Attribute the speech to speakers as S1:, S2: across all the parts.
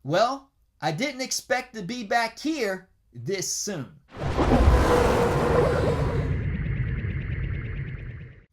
S1: Well, I didn't expect to be back here this soon.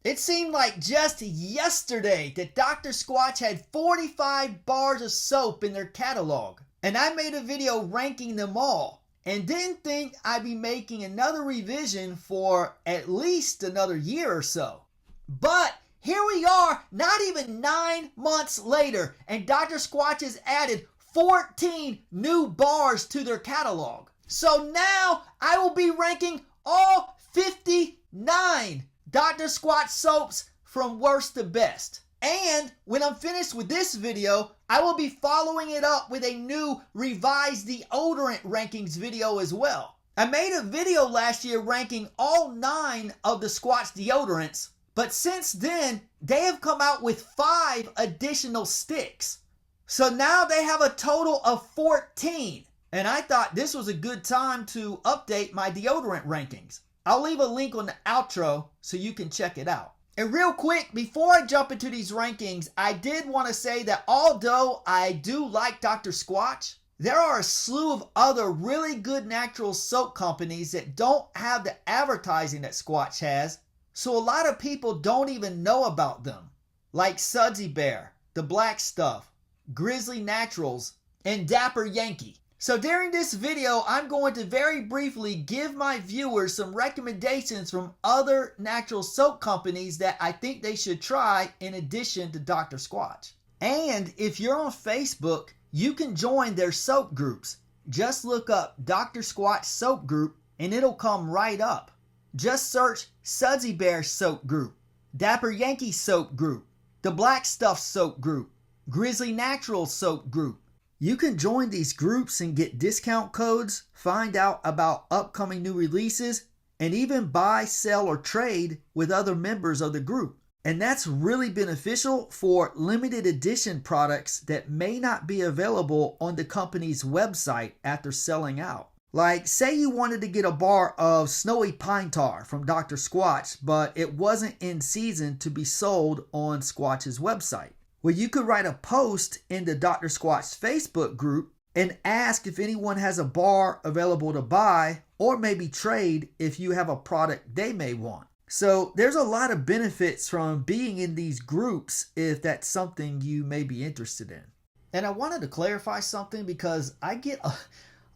S1: It seemed like just yesterday that Dr. Squatch had 45 bars of soap in their catalog, and I made a video ranking them all, and didn't think I'd be making another revision for at least another year or so. But here we are, not even 9 months later, and Dr. Squatch has added 14 new bars to their catalog. So now I will be ranking all 59 Dr. Squatch soaps from worst to best. And when I'm finished with this video, I will be following it up with a new revised deodorant rankings video as well. I made a video last year ranking all 9 of the Squatch deodorants, but since then, they have come out with 5 additional sticks. So now they have a total of 14. And I thought this was a good time to update my deodorant rankings. I'll leave a link on the outro so you can check it out. And real quick, before I jump into these rankings, I did want to say that although I do like Dr. Squatch, there are a slew of other really good natural soap companies that don't have the advertising that Squatch has, so a lot of people don't even know about them, like Sudsy Bear, The Black Stuff, Grizzly Naturals, and Dapper Yankee. So during this video, I'm going to very briefly give my viewers some recommendations from other natural soap companies that I think they should try in addition to Dr. Squatch. And if you're on Facebook, you can join their soap groups. Just look up Dr. Squatch Soap Group and it'll come right up. Just search Sudsy Bear Soap Group, Dapper Yankee Soap Group, The Black Stuff Soap Group, Grizzly Naturals Soap Group. You can join these groups and get discount codes, find out about upcoming new releases, and even buy, sell, or trade with other members of the group. And that's really beneficial for limited edition products that may not be available on the company's website after selling out. Like, say you wanted to get a bar of Snowy Pine Tar from Dr. Squatch, but it wasn't in season to be sold on Squatch's website. Well, you could write a post in the Dr. Squatch Facebook group and ask if anyone has a bar available to buy, or maybe trade if you have a product they may want. So there's a lot of benefits from being in these groups if that's something you may be interested in. And I wanted to clarify something because I get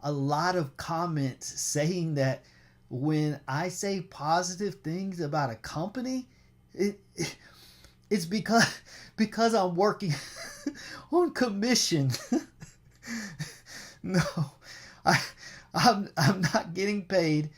S1: a lot of comments saying that when I say positive things about a company, it's because I'm working on commission. No, I'm not getting paid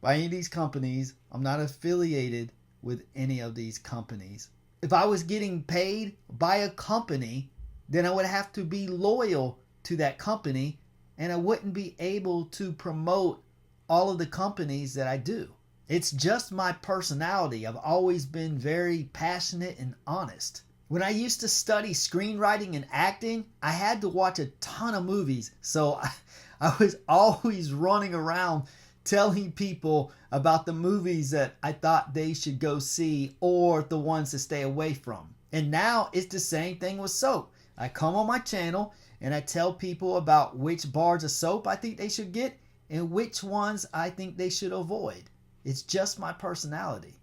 S1: by any of these companies. I'm not affiliated with any of these companies. If I was getting paid by a company, then I would have to be loyal to that company, and I wouldn't be able to promote all of the companies that I do. It's just my personality. I've always been very passionate and honest. When I used to study screenwriting and acting, I had to watch a ton of movies. So I was always running around telling people about the movies that I thought they should go see or the ones to stay away from. And now it's the same thing with soap. I come on my channel and I tell people about which bars of soap I think they should get and which ones I think they should avoid. It's just my personality.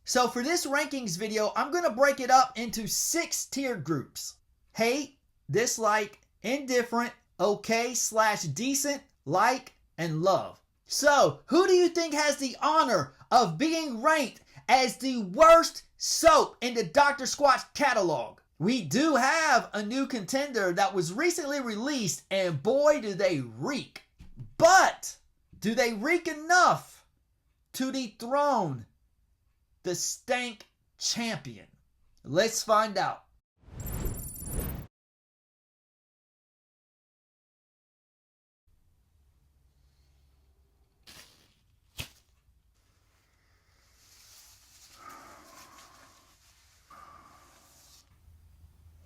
S1: So for this rankings video, I'm going to break it up into 6 tiered groups. Hate, dislike, indifferent, okay/decent, like, and love. So who do you think has the honor of being ranked as the worst soap in the Dr. Squatch catalog? We do have a new contender that was recently released, and boy do they reek. But do they reek enough to dethrone the stank champion? Let's find out.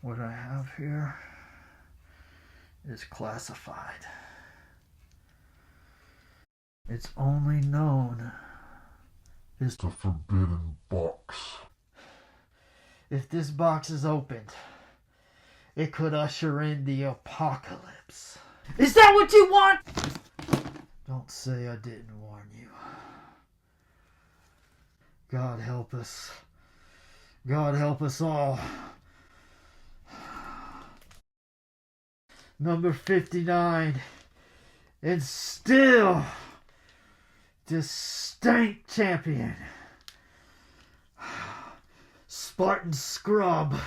S1: What I have here is classified. It's only known as
S2: The forbidden box.
S1: if this box is opened It could usher in the apocalypse. Is that what you want? Don't say I didn't warn you. God help us. God help us all. Number 59. And still distinct champion. Spartan Scrub.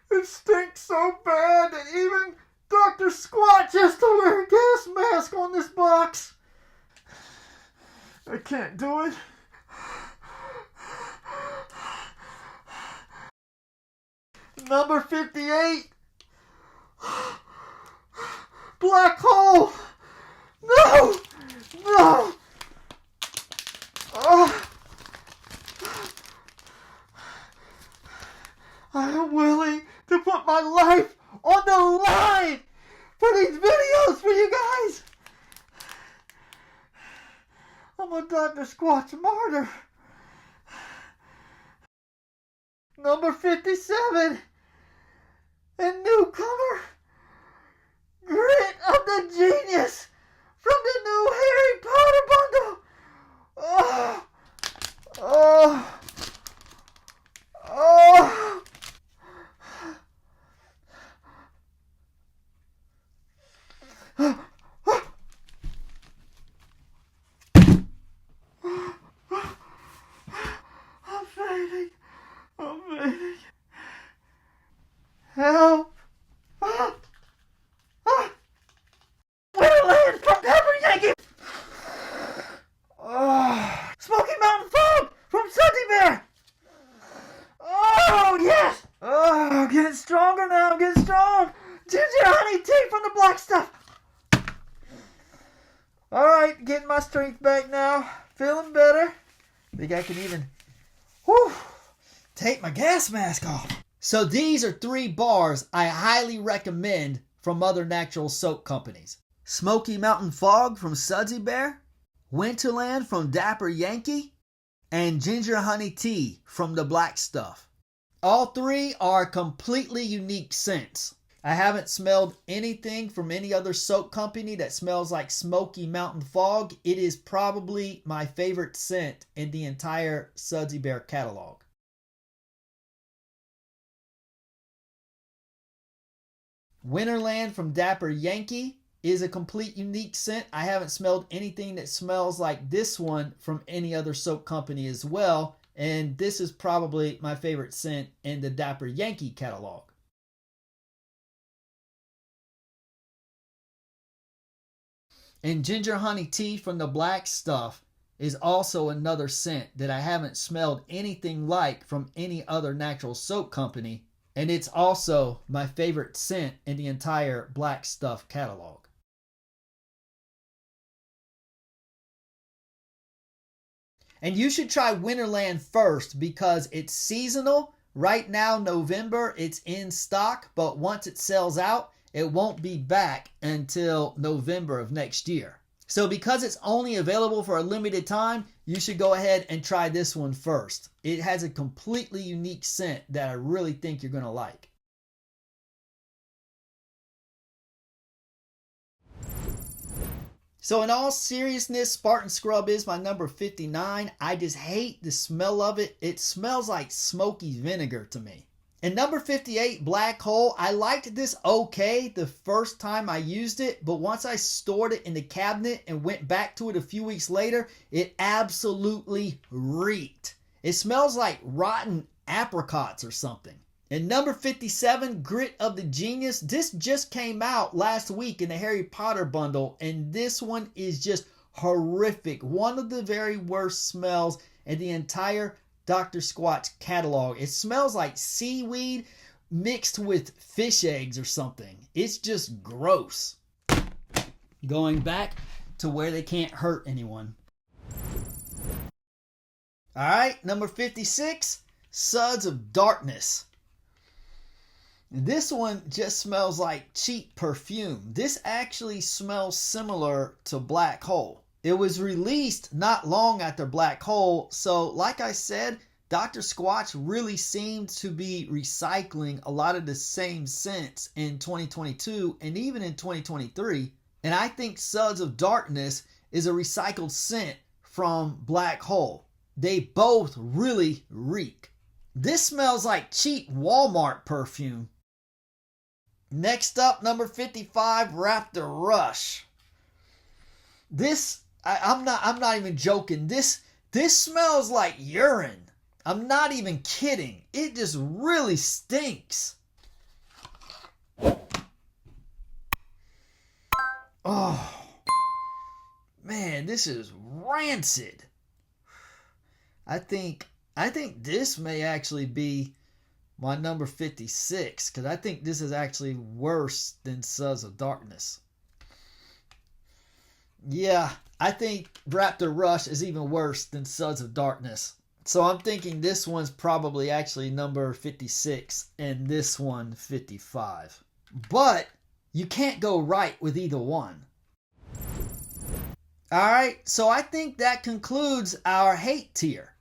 S1: It stinks so bad that even Dr. Squatch has to wear a gas mask on this box. I can't do it. Number 58. Black hole. No. No. I am willing to put my life on the line for these videos for you guys. I'm a Dr. Squatch martyr. Number 57. And newcomer. Grit of the Genius from the new Harry Potter bundle. Oh. Oh. Oh. I'm fading. I'm fading. Help. Winterland from Pepper Yankee. Smoky Mountain Fog from Sudsy Bear. Oh, yes. Oh, I'm getting stronger now. I'm getting strong. Ginger honey tea from the black stuff. Alright, getting my strength back now. Feeling better. Think I can even take my gas mask off. So these are 3 bars I highly recommend from other natural soap companies. Smoky Mountain Fog from Sudsy Bear, Winterland from Dapper Yankee, and Ginger Honey Tea from the Black Stuff. All 3 are completely unique scents. I haven't smelled anything from any other soap company that smells like Smoky Mountain Fog. It is probably my favorite scent in the entire Sudsy Bear catalog. Winterland from Dapper Yankee is a complete unique scent. I haven't smelled anything that smells like this one from any other soap company as well. And this is probably my favorite scent in the Dapper Yankee catalog. And Ginger Honey Tea from the Black Stuff is also another scent that I haven't smelled anything like from any other natural soap company. And it's also my favorite scent in the entire Black Stuff catalog. And you should try Winterland first because it's seasonal. Right now, November, it's in stock, but once it sells out, it won't be back until November of next year. So because it's only available for a limited time, you should go ahead and try this one first. It has a completely unique scent that I really think you're going to like. So in all seriousness, Spartan Scrub is my number 59. I just hate the smell of it. It smells like smoky vinegar to me. And number 58, Black Hole, I liked this okay the first time I used it, but once I stored it in the cabinet and went back to it a few weeks later, it absolutely reeked. It smells like rotten apricots or something. And number 57, Grit of the Genius, this just came out last week in the Harry Potter bundle, and this one is just horrific. One of the very worst smells in the entire Dr. Squatch catalog. It smells like seaweed mixed with fish eggs or something. It's just gross. Going back to where they can't hurt anyone. Alright, number 56, Suds of Darkness. This one just smells like cheap perfume. This actually smells similar to Black Hole. It was released not long after Black Hole, so like I said, Dr. Squatch really seemed to be recycling a lot of the same scents in 2022 and even in 2023. And I think Suds of Darkness is a recycled scent from Black Hole. They both really reek. This smells like cheap Walmart perfume. Next up, number 55, Raptor Rush. This, I'm not even joking. This smells like urine. I'm not even kidding. It just really stinks. Oh, man, this is rancid. I think this may actually be my number 56, because I think this is actually worse than Suds of Darkness. Yeah, I think Raptor Rush is even worse than Suds of Darkness. So I'm thinking this one's probably actually number 56 and this one 55. But you can't go right with either one. Alright, so I think that concludes our hate tier.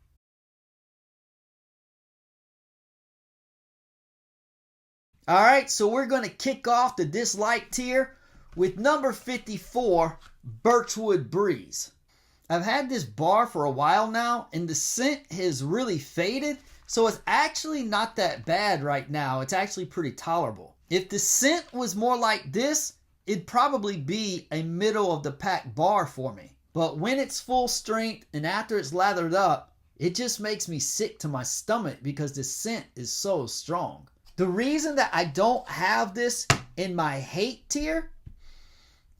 S1: Alright, so we're going to kick off the dislike tier with number 54, Birchwood Breeze. I've had this bar for a while now, and the scent has really faded, so it's actually not that bad right now. It's actually pretty tolerable. If the scent was more like this, it'd probably be a middle of the pack bar for me. But when it's full strength and after it's lathered up, it just makes me sick to my stomach because the scent is so strong. The reason that I don't have this in my hate tier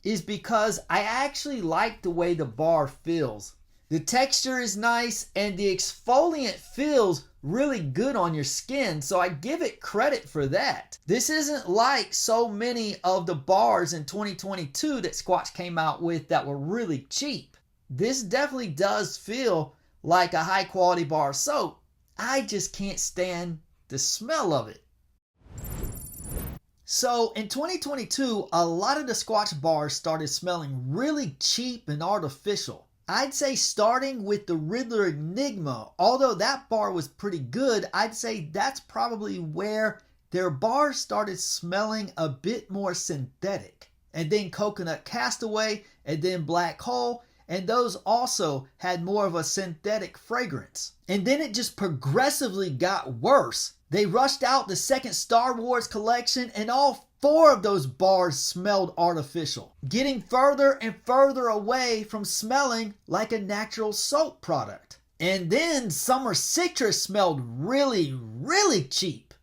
S1: is because I actually like the way the bar feels. The texture is nice and the exfoliant feels really good on your skin, so I give it credit for that. This isn't like so many of the bars in 2022 that Squatch came out with that were really cheap. This definitely does feel like a high quality bar soap. I just can't stand the smell of it. So in 2022, a lot of the Squatch bars started smelling really cheap and artificial. I'd say starting with the Riddler Enigma, although that bar was pretty good, I'd say that's probably where their bars started smelling a bit more synthetic. And then Coconut Castaway, and then Black Hole, and those also had more of a synthetic fragrance. And then it just progressively got worse. They rushed out the second Star Wars collection and all 4 of those bars smelled artificial, getting further and further away from smelling like a natural soap product. And then Summer Citrus smelled really, really cheap.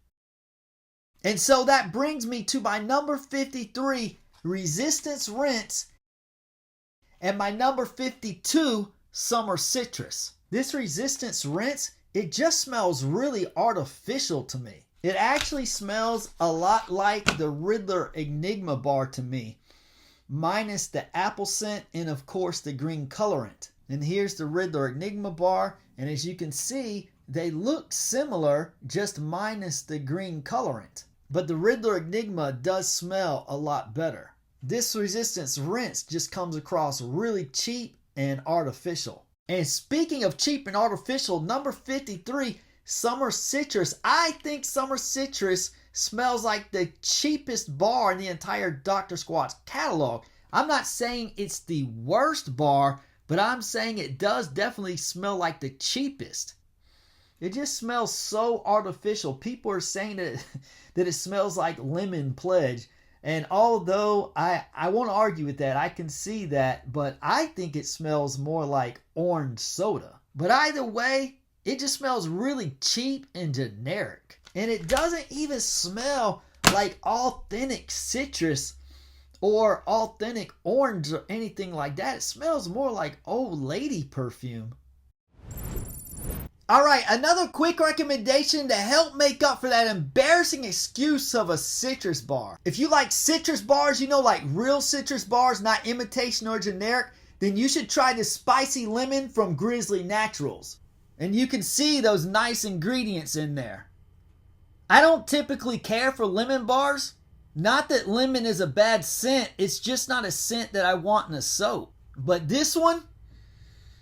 S1: And so that brings me to my number 53, Resistance Rinse, and my number 52, Summer Citrus. This Resistance Rinse, it just smells really artificial to me. It actually smells a lot like the Riddler Enigma bar to me, minus the apple scent and of course the green colorant. And here's the Riddler Enigma bar, and as you can see, they look similar, just minus the green colorant. But the Riddler Enigma does smell a lot better. This Resistance Rinse just comes across really cheap and artificial. And speaking of cheap and artificial, number 53, Summer Citrus. I think Summer Citrus smells like the cheapest bar in the entire Dr. Squatch catalog. I'm not saying it's the worst bar, but I'm saying it does definitely smell like the cheapest. It just smells so artificial. People are saying that it smells like Lemon Pledge. And although I won't argue with that, I can see that, but I think it smells more like orange soda. But either way, it just smells really cheap and generic. And it doesn't even smell like authentic citrus or authentic orange or anything like that. It smells more like old lady perfume. Alright, another quick recommendation to help make up for that embarrassing excuse of a citrus bar. If you like citrus bars, you know, like real citrus bars, not imitation or generic, then you should try the Spicy Lemon from Grizzly Naturals. And you can see those nice ingredients in there. I don't typically care for lemon bars. Not that lemon is a bad scent, it's just not a scent that I want in a soap. But this one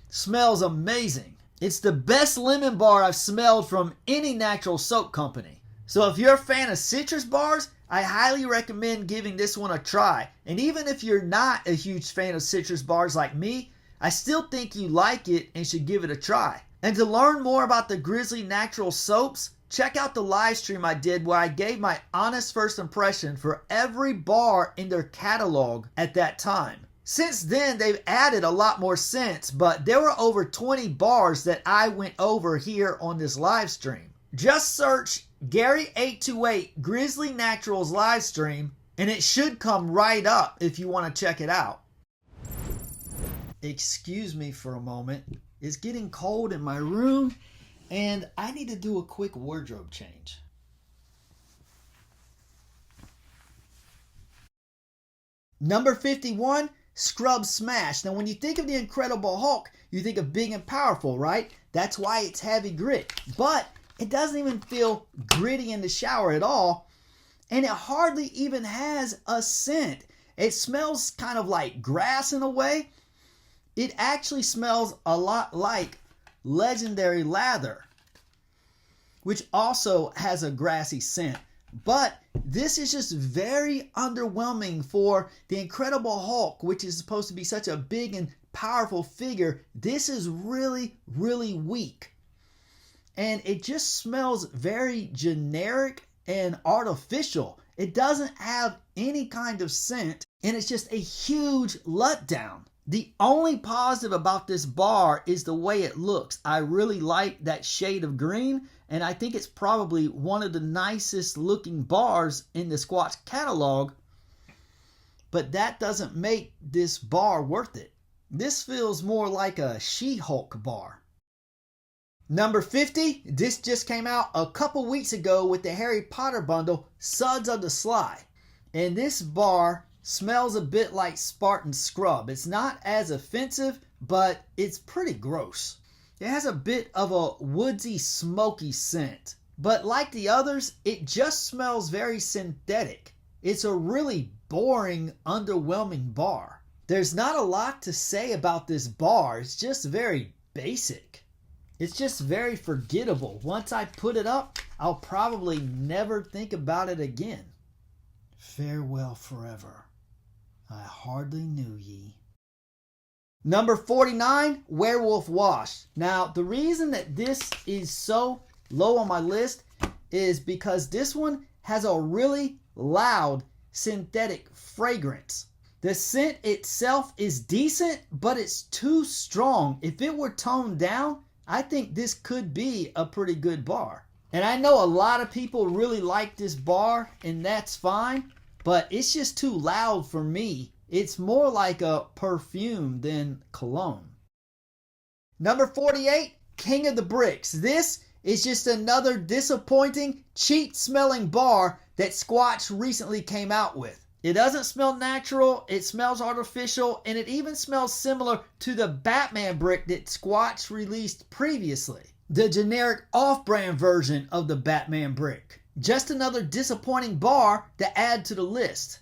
S1: smells amazing. It's the best lemon bar I've smelled from any natural soap company. So if you're a fan of citrus bars, I highly recommend giving this one a try. And even if you're not a huge fan of citrus bars like me, I still think you like it and should give it a try. And to learn more about the Grizzly Natural Soaps, check out the live stream I did where I gave my honest first impression for every bar in their catalog at that time. Since then, they've added a lot more scents, but there were over 20 bars that I went over here on this live stream. Just search Gary828 Grizzly Naturals live stream and it should come right up if you want to check it out. Excuse me for a moment. It's getting cold in my room and I need to do a quick wardrobe change. Number 51, Scrub Smash. Now when you think of the Incredible Hulk, you think of big and powerful, right? That's why it's heavy grit. But it doesn't even feel gritty in the shower at all. And it hardly even has a scent. It smells kind of like grass in a way. It actually smells a lot like Legendary Lather, which also has a grassy scent. But this is just very underwhelming for the Incredible Hulk, which is supposed to be such a big and powerful figure. This is really, really weak. And it just smells very generic and artificial. It doesn't have any kind of scent, and it's just a huge letdown. The only positive about this bar is the way it looks. I really like that shade of green, and I think it's probably one of the nicest looking bars in the Squatch catalog, but that doesn't make this bar worth it. This feels more like a She-Hulk bar. Number 50, this just came out a couple weeks ago with the Harry Potter bundle, Suds of the Sly. And this bar smells a bit like Spartan Scrub. It's not as offensive, but it's pretty gross. It has a bit of a woodsy, smoky scent. But like the others, it just smells very synthetic. It's a really boring, underwhelming bar. There's not a lot to say about this bar. It's just very basic. It's just very forgettable. Once I put it up, I'll probably never think about it again. Farewell forever. I hardly knew ye. Number 49, Werewolf Wash. Now, the reason that this is so low on my list is because this one has a really loud synthetic fragrance. The scent itself is decent, but it's too strong. If it were toned down, I think this could be a pretty good bar. And I know a lot of people really like this bar, and that's fine, but it's just too loud for me. It's more like a perfume than cologne. Number 48, King of the Bricks. This is just another disappointing, cheap smelling bar that Squatch recently came out with. It doesn't smell natural, it smells artificial, and it even smells similar to the Batman brick that Squatch released previously. The generic off-brand version of the Batman brick. Just another disappointing bar to add to the list.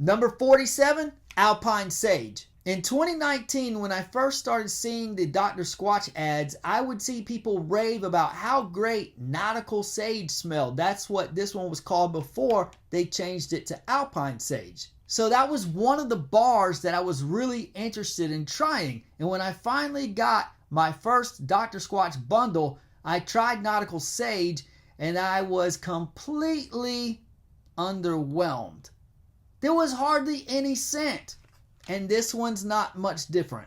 S1: Number 47, Alpine Sage. In 2019, when I first started seeing the Dr. Squatch ads, I would see people rave about how great Nautical Sage smelled. That's what this one was called before they changed it to Alpine Sage. So that was one of the bars that I was really interested in trying. And when I finally got my first Dr. Squatch bundle, I tried Nautical Sage and I was completely underwhelmed. There was hardly any scent. And this one's not much different.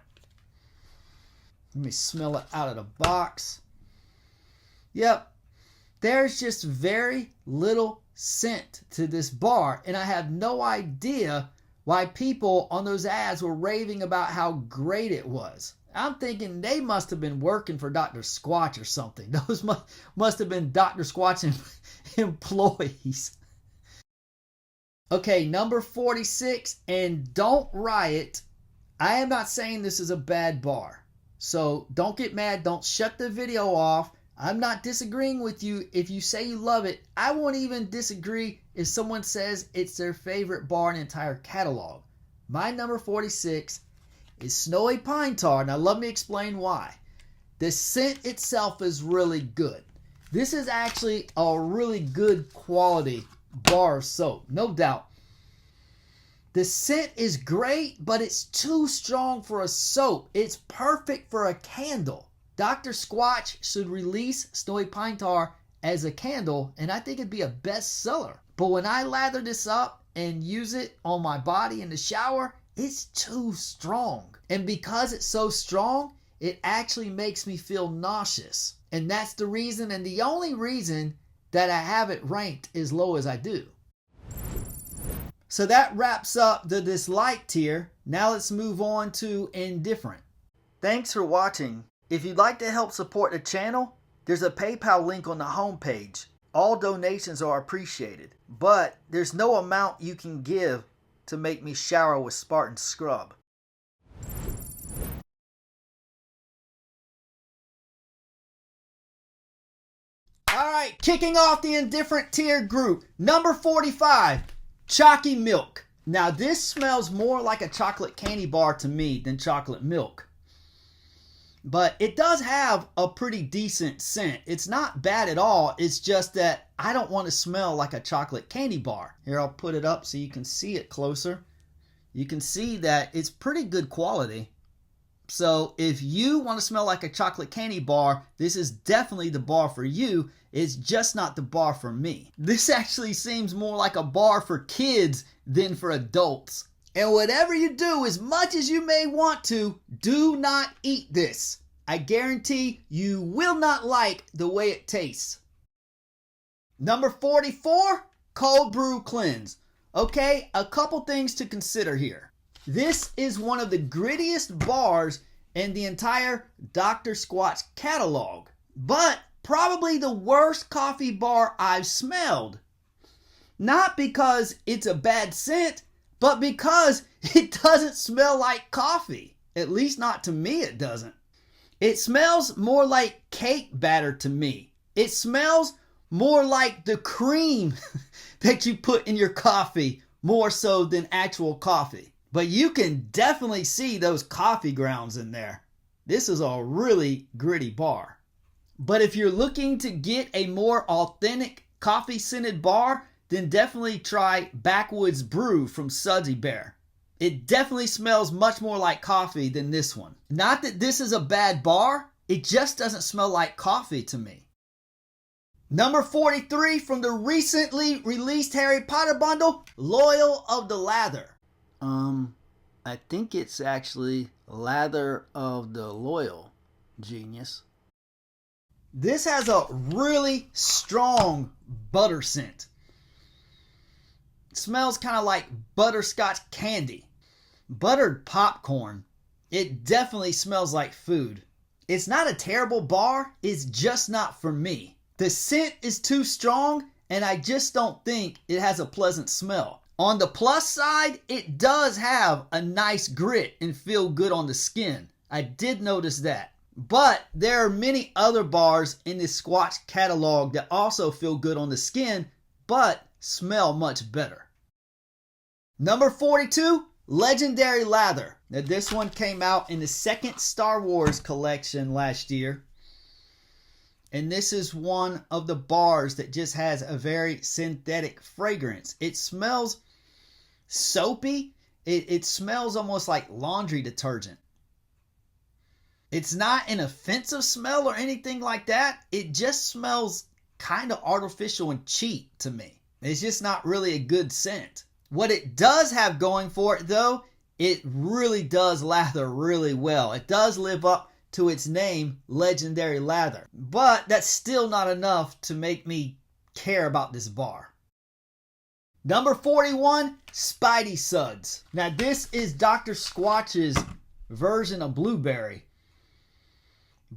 S1: Let me smell it out of the box. Yep. There's just very little scent to this bar. And I have no idea why people on those ads were raving about how great it was. I'm thinking they must have been working for Dr. Squatch or something. Those must have been Dr. Squatch employees. Okay, number 46, and don't riot. I am not saying this is a bad bar. So don't get mad. Don't shut the video off. I'm not disagreeing with you if you say you love it. I won't even disagree if someone says it's their favorite bar in the entire catalog. My number 46 is Snowy Pine Tar. Now let me explain why. The scent itself is really good. This is actually a really good quality bar of soap, no doubt. The scent is great, but it's too strong for a soap. It's perfect for a candle. Dr. Squatch should release Snowy Pine Tar as a candle, and I think it'd be a bestseller. But when I lather this up and use it on my body in the shower, it's too strong. And because it's so strong, it actually makes me feel nauseous. And that's the reason, and the only reason, that I have it ranked as low as I do. So that wraps up the dislike tier. Now let's move on to indifferent. Thanks for watching. If you'd like to help support the channel, there's a PayPal link on the homepage. All donations are appreciated, but there's no amount you can give to make me shower with Spartan Scrub. Alright, kicking off the indifferent tier group. Number 45, Chalky Milk. Now this smells more like a chocolate candy bar to me than chocolate milk. But it does have a pretty decent scent. It's not bad at all. It's just that I don't want to smell like a chocolate candy bar. Here, I'll put it up so you can see it closer. You can see that it's pretty good quality. So if you want to smell like a chocolate candy bar, this is definitely the bar for you. It's just not the bar for me. This actually seems more like a bar for kids than for adults. And whatever you do, as much as you may want to, do not eat this. I guarantee you will not like the way it tastes. Number 44, Cold Brew Cleanse. Okay, a couple things to consider here. This is one of the grittiest bars in the entire Dr. Squatch catalog, but probably the worst coffee bar I've smelled. Not because it's a bad scent, but because it doesn't smell like coffee. At least not to me, it doesn't. It smells more like cake batter to me. It smells more like the cream that you put in your coffee, more so than actual coffee. But you can definitely see those coffee grounds in there. This is a really gritty bar. But if you're looking to get a more authentic coffee scented bar, then definitely try Backwoods Brew from Sudsy Bear. It definitely smells much more like coffee than this one. Not that this is a bad bar, it just doesn't smell like coffee to me. Number 43 from the recently released Harry Potter bundle, Loyal of the Lather. I think it's actually Lather of the Loyal, genius. This has a really strong butter scent. It smells kind of like butterscotch candy. Buttered popcorn. It definitely smells like food. It's not a terrible bar, it's just not for me. The scent is too strong and I just don't think it has a pleasant smell. On the plus side, it does have a nice grit and feel good on the skin. I did notice that. But there are many other bars in this Squatch catalog that also feel good on the skin, but smell much better. Number 42, Legendary Lather. Now this one came out in the second Star Wars collection last year. And this is one of the bars that just has a very synthetic fragrance. It smells soapy. It smells almost like laundry detergent. It's not an offensive smell or anything like that. It just smells kind of artificial and cheap to me. It's just not really a good scent. What it does have going for it though, it really does lather really well. It does live up to its name, Legendary Lather. But that's still not enough to make me care about this bar. Number 41, Spidey Suds. Now this is Dr. Squatch's version of Blueberry.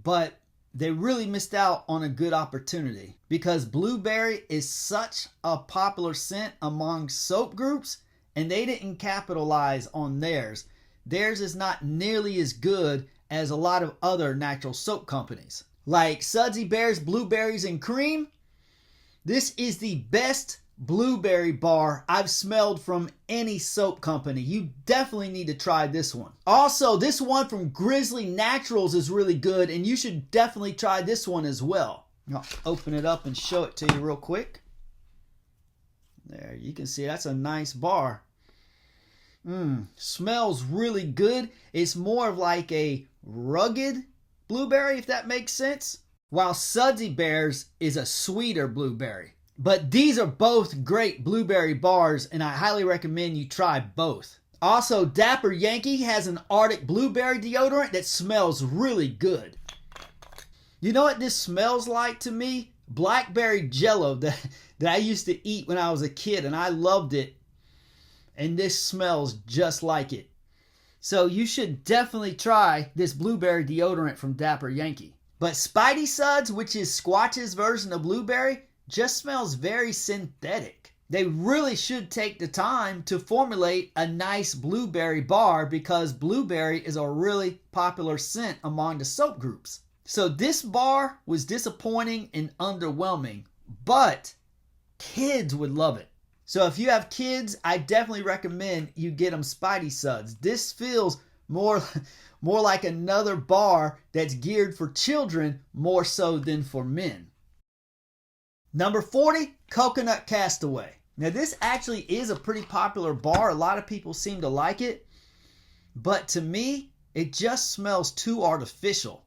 S1: But they really missed out on a good opportunity because Blueberry is such a popular scent among soap groups and they didn't capitalize on theirs. Theirs is not nearly as good as a lot of other natural soap companies. like Sudsy Bear's Blueberries and Cream. This is the best blueberry bar I've smelled from any soap company. You definitely need to try this one. Also, this one from Grizzly Naturals is really good, and you should definitely try this one as well. I'll open it up and show it to you real quick. There, you can see that's a nice bar. Smells really good. It's more of like a rugged blueberry, if that makes sense, while Sudsy Bear's is a sweeter blueberry. But these are both great blueberry bars, and I highly recommend you try both. Also, Dapper Yankee has an Arctic blueberry deodorant that smells really good. You know what this smells like to me? Blackberry Jello that I used to eat when I was a kid, and I loved it. And this smells just like it. So you should definitely try this blueberry deodorant from Dapper Yankee. But Spidey Suds, which is Squatch's version of blueberry, just smells very synthetic. They really should take the time to formulate a nice blueberry bar, because blueberry is a really popular scent among the soap groups. So this bar was disappointing and underwhelming, but kids would love it. So if you have kids, I definitely recommend you get them Spidey Suds. This feels more like another bar that's geared for children more so than for men. Number 40, Coconut Castaway. Now this actually is a pretty popular bar. A lot of people seem to like it. But to me, it just smells too artificial.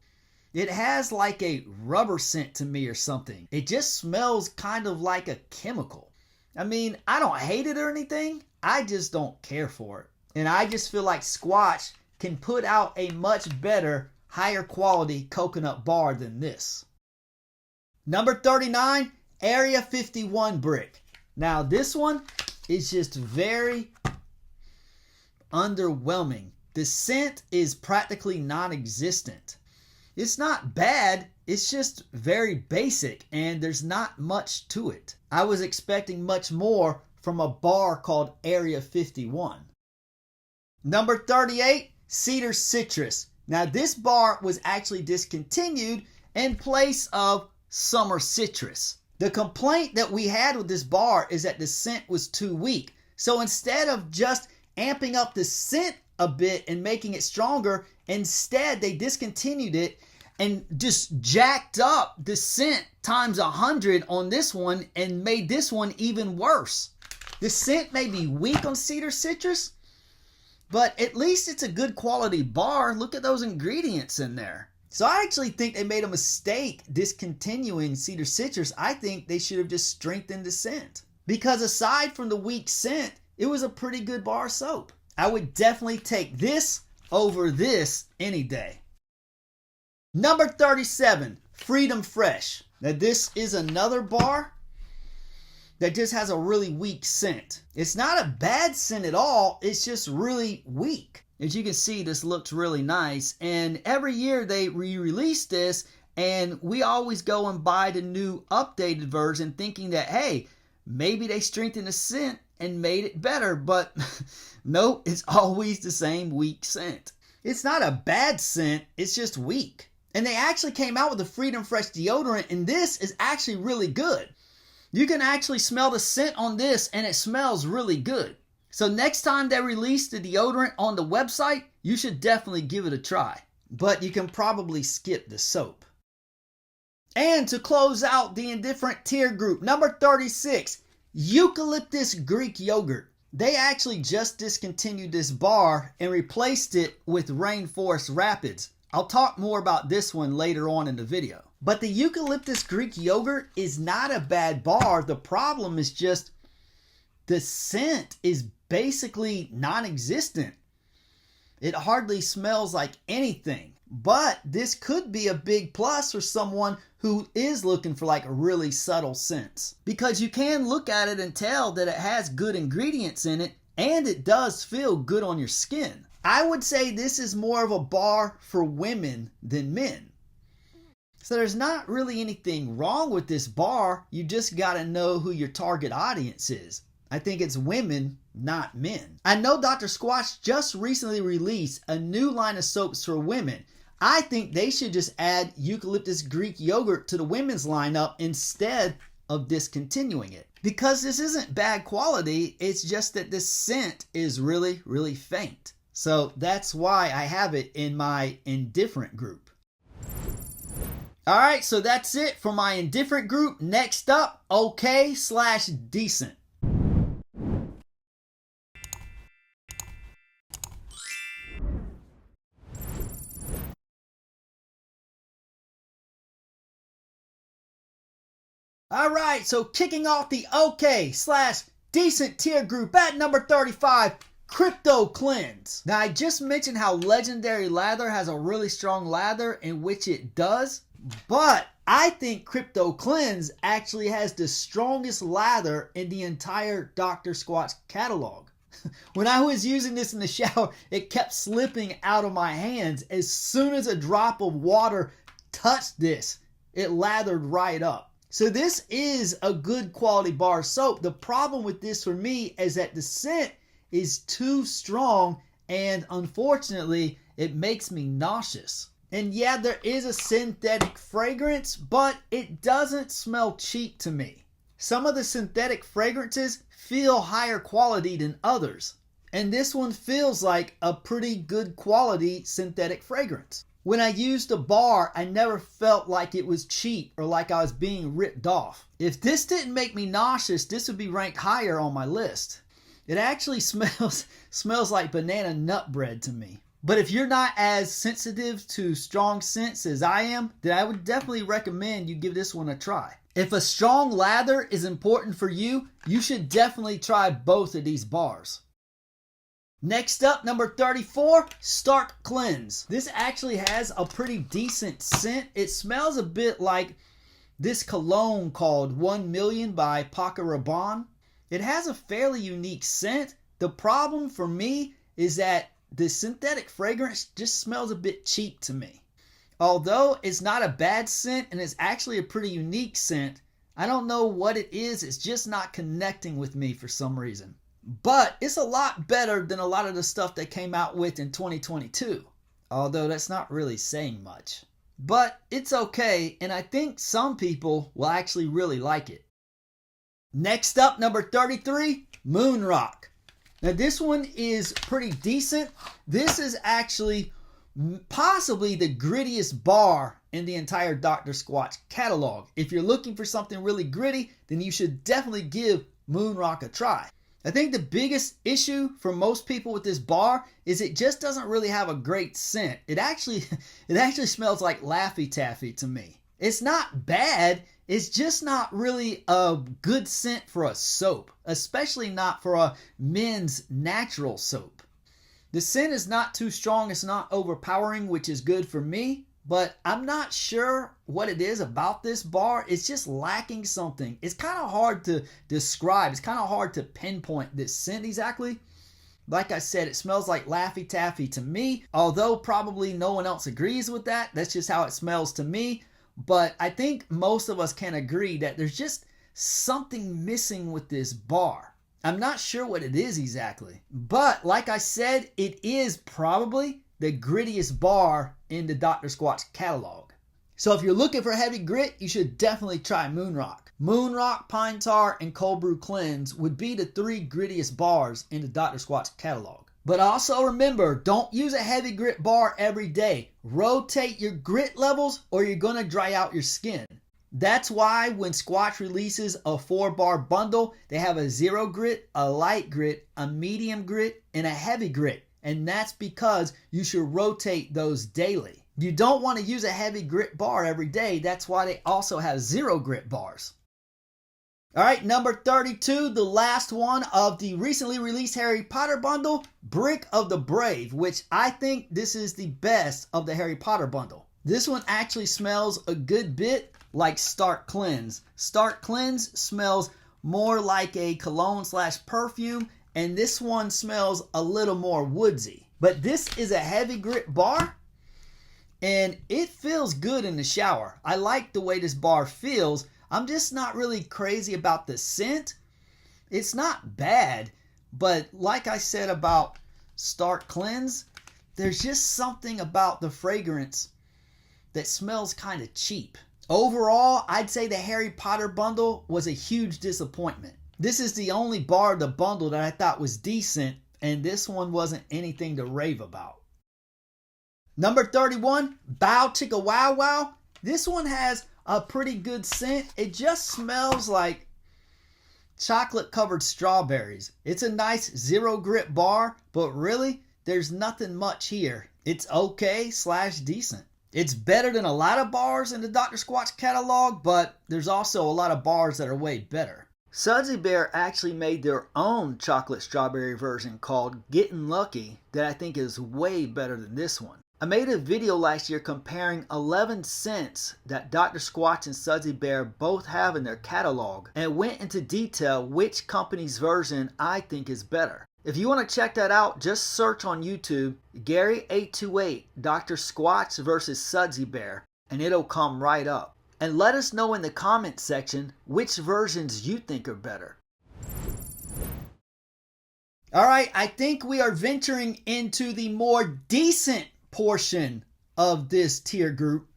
S1: It has like a rubber scent to me or something. It just smells kind of like a chemical. I mean, I don't hate it or anything. I just don't care for it. And I just feel like Squatch can put out a much better, higher quality coconut bar than this. Number 39, Area 51 Brick. Now this one is just very underwhelming. The scent is practically non-existent. It's not bad, it's just very basic, and there's not much to it. I was expecting much more from a bar called Area 51. Number 38, Cedar Citrus. Now this bar was actually discontinued in place of Summer Citrus. The complaint that we had with this bar is that the scent was too weak. So instead of just amping up the scent a bit and making it stronger, instead they discontinued it and just jacked up the scent times 100 on this one and made this one even worse. The scent may be weak on Cedar Citrus, but at least it's a good quality bar. Look at those ingredients in there. So I actually think they made a mistake discontinuing Cedar Citrus. I think they should have just strengthened the scent, because aside from the weak scent, it was a pretty good bar soap. I would definitely take this over this any day. Number 37, Freedom Fresh. Now this is another bar that just has a really weak scent. It's not a bad scent at all, it's just really weak. As you can see, this looks really nice, and every year they re-release this, and we always go and buy the new updated version thinking that, hey, maybe they strengthened the scent and made it better, but nope, it's always the same weak scent. It's not a bad scent, it's just weak. And they actually came out with the Freedom Fresh deodorant, and this is actually really good. You can actually smell the scent on this, and it smells really good. So next time they release the deodorant on the website, you should definitely give it a try. But you can probably skip the soap. And to close out the indifferent tier group, number 36, Eucalyptus Greek Yogurt. They actually just discontinued this bar and replaced it with Rainforest Rapids. I'll talk more about this one later on in the video. But the Eucalyptus Greek Yogurt is not a bad bar. The problem is just the scent is basically non-existent. It hardly smells like anything. But this could be a big plus for someone who is looking for like really subtle scents, because you can look at it and tell that it has good ingredients in it, and it does feel good on your skin. I would say this is more of a bar for women than men. So there's not really anything wrong with this bar. You just got to know who your target audience is. I think it's women, not men. I know Dr. Squatch just recently released a new line of soaps for women. I think they should just add eucalyptus Greek yogurt to the women's lineup instead of discontinuing it. Because this isn't bad quality, it's just that the scent is really, really faint. So that's why I have it in my indifferent group. Alright, so that's it for my indifferent group. Next up, okay/decent. Alright, so kicking off the okay/decent tier group at number 35, Crypto Cleanse. Now I just mentioned how Legendary Lather has a really strong lather, in which it does, but I think Crypto Cleanse actually has the strongest lather in the entire Dr. Squatch catalog. When I was using this in the shower, it kept slipping out of my hands. As soon as a drop of water touched this, it lathered right up. So this is a good quality bar soap. The problem with this for me is that the scent is too strong, and unfortunately it makes me nauseous. And yeah, there is a synthetic fragrance, but it doesn't smell cheap to me. Some of the synthetic fragrances feel higher quality than others, and this one feels like a pretty good quality synthetic fragrance. When I used the bar, I never felt like it was cheap or like I was being ripped off. If this didn't make me nauseous, this would be ranked higher on my list. It actually smells like banana nut bread to me. But if you're not as sensitive to strong scents as I am, then I would definitely recommend you give this one a try. If a strong lather is important for you, you should definitely try both of these bars. Next up, number 34, Stark Cleanse. This actually has a pretty decent scent. It smells a bit like this cologne called 1 Million by Paco Rabanne. It has a fairly unique scent. The problem for me is that the synthetic fragrance just smells a bit cheap to me. Although it's not a bad scent and it's actually a pretty unique scent, I don't know what it is. It's just not connecting with me for some reason. But it's a lot better than a lot of the stuff they came out with in 2022. Although that's not really saying much. But it's okay, and I think some people will actually really like it. Next up, number 33, Moon Rock. Now this one is pretty decent. This is actually possibly the grittiest bar in the entire Dr. Squatch catalog. If you're looking for something really gritty, then you should definitely give Moon Rock a try. I think the biggest issue for most people with this bar is it just doesn't really have a great scent. It actually smells like Laffy Taffy to me. It's not bad, it's just not really a good scent for a soap, especially not for a men's natural soap. The scent is not too strong, it's not overpowering, which is good for me, but I'm not sure what it is about this bar. It's just lacking something. It's kind of hard to describe. It's kind of hard to pinpoint this scent exactly. Like I said, it smells like Laffy Taffy to me, although probably no one else agrees with that. That's just how it smells to me. But I think most of us can agree that there's just something missing with this bar. I'm not sure what it is exactly. But like I said, it is probably the grittiest bar in the Dr. Squatch catalog. So if you're looking for heavy grit, you should definitely try Moon Rock. Moon Rock, Pine Tar, and Cold Brew Cleanse would be the 3 grittiest bars in the Dr. Squatch catalog. But also remember, don't use a heavy grit bar every day. Rotate your grit levels or you're going to dry out your skin. That's why when Squatch releases a 4-bar bundle, they have a 0 grit, a light grit, a medium grit, and a heavy grit. And that's because you should rotate those daily. You don't want to use a heavy grit bar every day. That's why they also have 0 grit bars. Alright, number 32, the last one of the recently released Harry Potter bundle, Brick of the Brave, which I think this is the best of the Harry Potter bundle. This one actually smells a good bit like Stark Cleanse. Stark Cleanse smells more like a cologne/perfume, and this one smells a little more woodsy. But this is a heavy grit bar, and it feels good in the shower. I like the way this bar feels. I'm just not really crazy about the scent. It's not bad, but like I said about Stark Cleanse, there's just something about the fragrance that smells kind of cheap. Overall, I'd say the Harry Potter bundle was a huge disappointment. This is the only bar of the bundle that I thought was decent, and this one wasn't anything to rave about. Number 31, Bow Chicka Wow Wow. This one has a pretty good scent. It just smells like chocolate covered strawberries. It's a nice zero grit bar, but really, there's nothing much here. It's okay/decent. It's better than a lot of bars in the Dr. Squatch catalog, but there's also a lot of bars that are way better. Sudsy Bear actually made their own chocolate strawberry version called Getting Lucky that I think is way better than this one. I made a video last year comparing 11 scents that Dr. Squatch and Sudsy Bear both have in their catalog and went into detail which company's version I think is better. If you want to check that out, just search on YouTube Gary828 Dr. Squatch versus Sudsy Bear and it'll come right up. And let us know in the comments section which versions you think are better. Alright, I think we are venturing into the more decent portion of this tier group.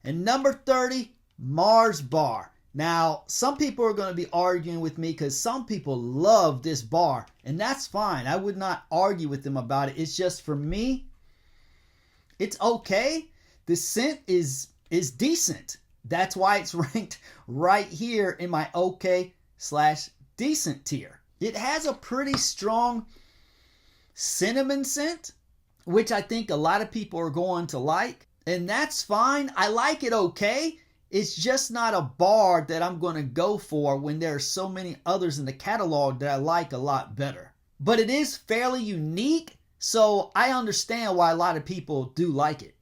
S1: And number 30, Mars Bar. Now, some people are going to be arguing with me because some people love this bar, and that's fine. I would not argue with them about it. It's just for me, it's okay. The scent is decent. That's why it's ranked right here in my okay/decent tier. It has a pretty strong cinnamon scent, which I think a lot of people are going to like, and that's fine. I like it okay. It's just not a bar that I'm going to go for when there are so many others in the catalog that I like a lot better. But it is fairly unique, so I understand why a lot of people do like it.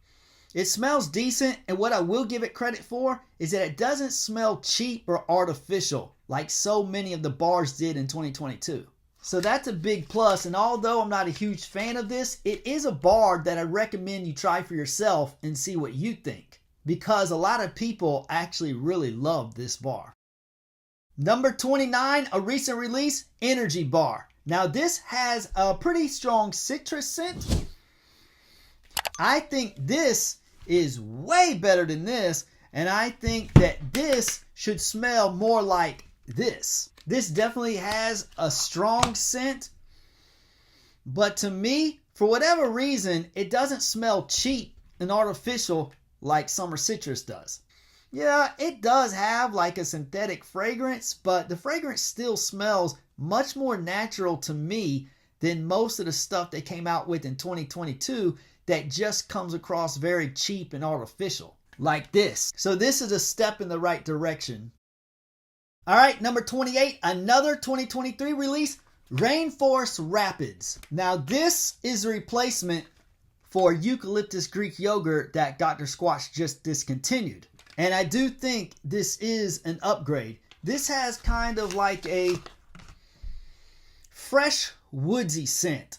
S1: It smells decent, and what I will give it credit for is that it doesn't smell cheap or artificial like so many of the bars did in 2022. So that's a big plus, and although I'm not a huge fan of this, it is a bar that I recommend you try for yourself and see what you think, because a lot of people actually really love this bar. Number 29, a recent release, Energy Bar. Now this has a pretty strong citrus scent. I think this is way better than this, and I think that this should smell more like this. This definitely has a strong scent, but to me, for whatever reason, it doesn't smell cheap and artificial like summer citrus does. Yeah, it does have like a synthetic fragrance, but the fragrance still smells much more natural to me than most of the stuff they came out with in 2022 that just comes across very cheap and artificial, like this. So this is a step in the right direction. Alright, number 28, another 2023 release, Rainforest Rapids. Now this is a replacement for eucalyptus Greek yogurt that Dr. Squatch just discontinued. And I do think this is an upgrade. This has kind of like a fresh woodsy scent.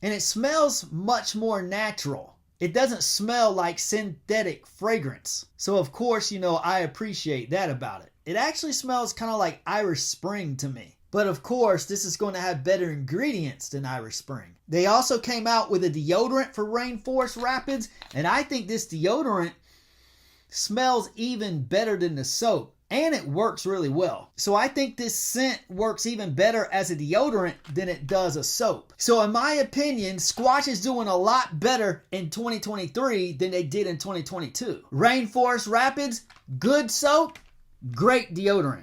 S1: And it smells much more natural. It doesn't smell like synthetic fragrance. So of course, I appreciate that about it. It actually smells kind of like Irish Spring to me. But of course, this is going to have better ingredients than Irish Spring. They also came out with a deodorant for Rainforest Rapids, and I think this deodorant smells even better than the soap, and it works really well. So I think this scent works even better as a deodorant than it does a soap. So in my opinion, Squatch is doing a lot better in 2023 than they did in 2022. Rainforest Rapids, good soap, great deodorant.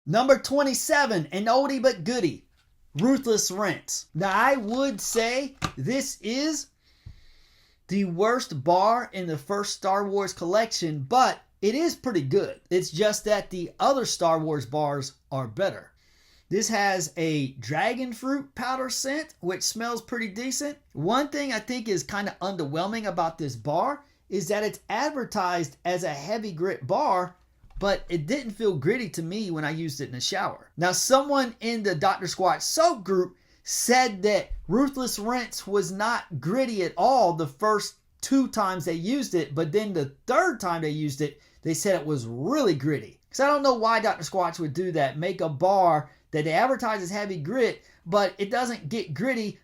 S1: Number 27, an oldie but goodie, Ruthless Rinse. Now I would say this is the worst bar in the first Star Wars collection, but it is pretty good. It's just that the other Star Wars bars are better. This has a dragon fruit powder scent, which smells pretty decent. One thing I think is kind of underwhelming about this bar is that it's advertised as a heavy grit bar, but it didn't feel gritty to me when I used it in the shower. Now, someone in the Dr. Squatch soap group said that Ruthless Rinse was not gritty at all the first 2 times they used it, but then the 3rd time they used it, they said it was really gritty. So I don't know why Dr. Squatch would do that, make a bar that they advertise as heavy grit, but it doesn't get gritty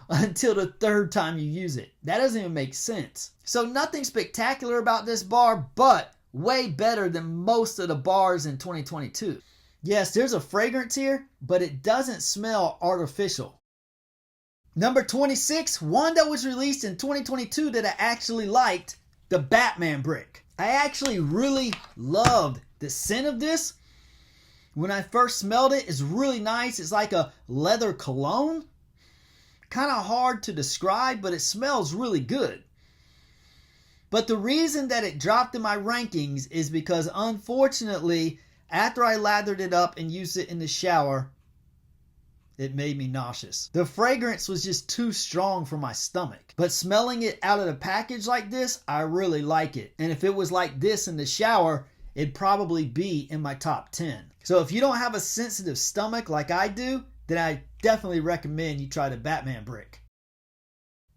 S1: until the third time you use it. That doesn't even make sense. So nothing spectacular about this bar, but way better than most of the bars in 2022. Yes, there's a fragrance here, but it doesn't smell artificial. Number 26, one that was released in 2022 that I actually liked, the Batman brick. I actually really loved the scent of this. When I first smelled it, it's really nice. It's like a leather cologne. Kind of hard to describe, but it smells really good. But the reason that it dropped in my rankings is because, unfortunately, after I lathered it up and used it in the shower, it made me nauseous. The fragrance was just too strong for my stomach. But smelling it out of the package like this, I really like it. And if it was like this in the shower, it'd probably be in my top 10. So if you don't have a sensitive stomach like I do, then I definitely recommend you try the Batman brick.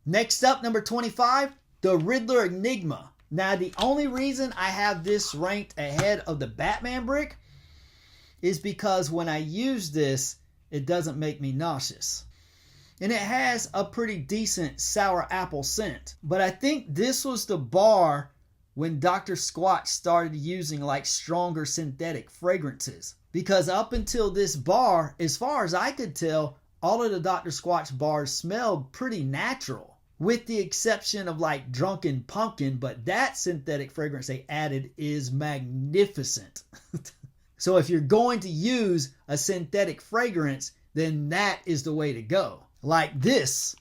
S1: Next up, number 25, the Riddler Enigma. Now, the only reason I have this ranked ahead of the Batman brick is because when I use this, it doesn't make me nauseous. And it has a pretty decent sour apple scent. But I think this was the bar when Dr. Squatch started using like stronger synthetic fragrances. Because up until this bar, as far as I could tell, all of the Dr. Squatch bars smelled pretty natural. With the exception of like Drunken Pumpkin, but that synthetic fragrance they added is magnificent. So if you're going to use a synthetic fragrance, then that is the way to go. Like this,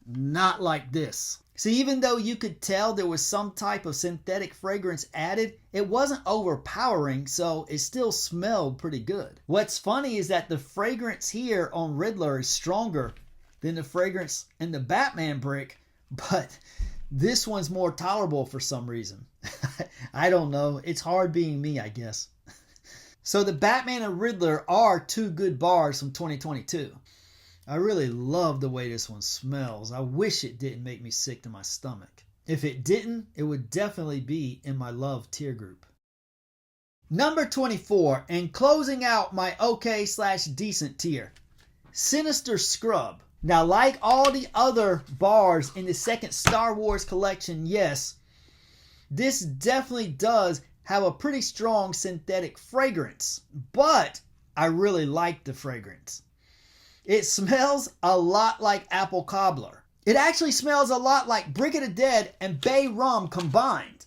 S1: not like this. See, even though you could tell there was some type of synthetic fragrance added, it wasn't overpowering, so it still smelled pretty good. What's funny is that the fragrance here on Riddler is stronger than the fragrance in the Batman brick, but this one's more tolerable for some reason. I don't know. It's hard being me, I guess. So the Batman and Riddler are two good bars from 2022. I really love the way this one smells. I wish it didn't make me sick to my stomach. If it didn't, it would definitely be in my love tier group. Number 24, and closing out my okay/decent tier, Sinister Scrub. Now, like all the other bars in the second Star Wars collection, yes, this definitely does have a pretty strong synthetic fragrance, but I really like the fragrance. It smells a lot like apple cobbler. It actually smells a lot like Brick of the Dead and Bay Rum combined.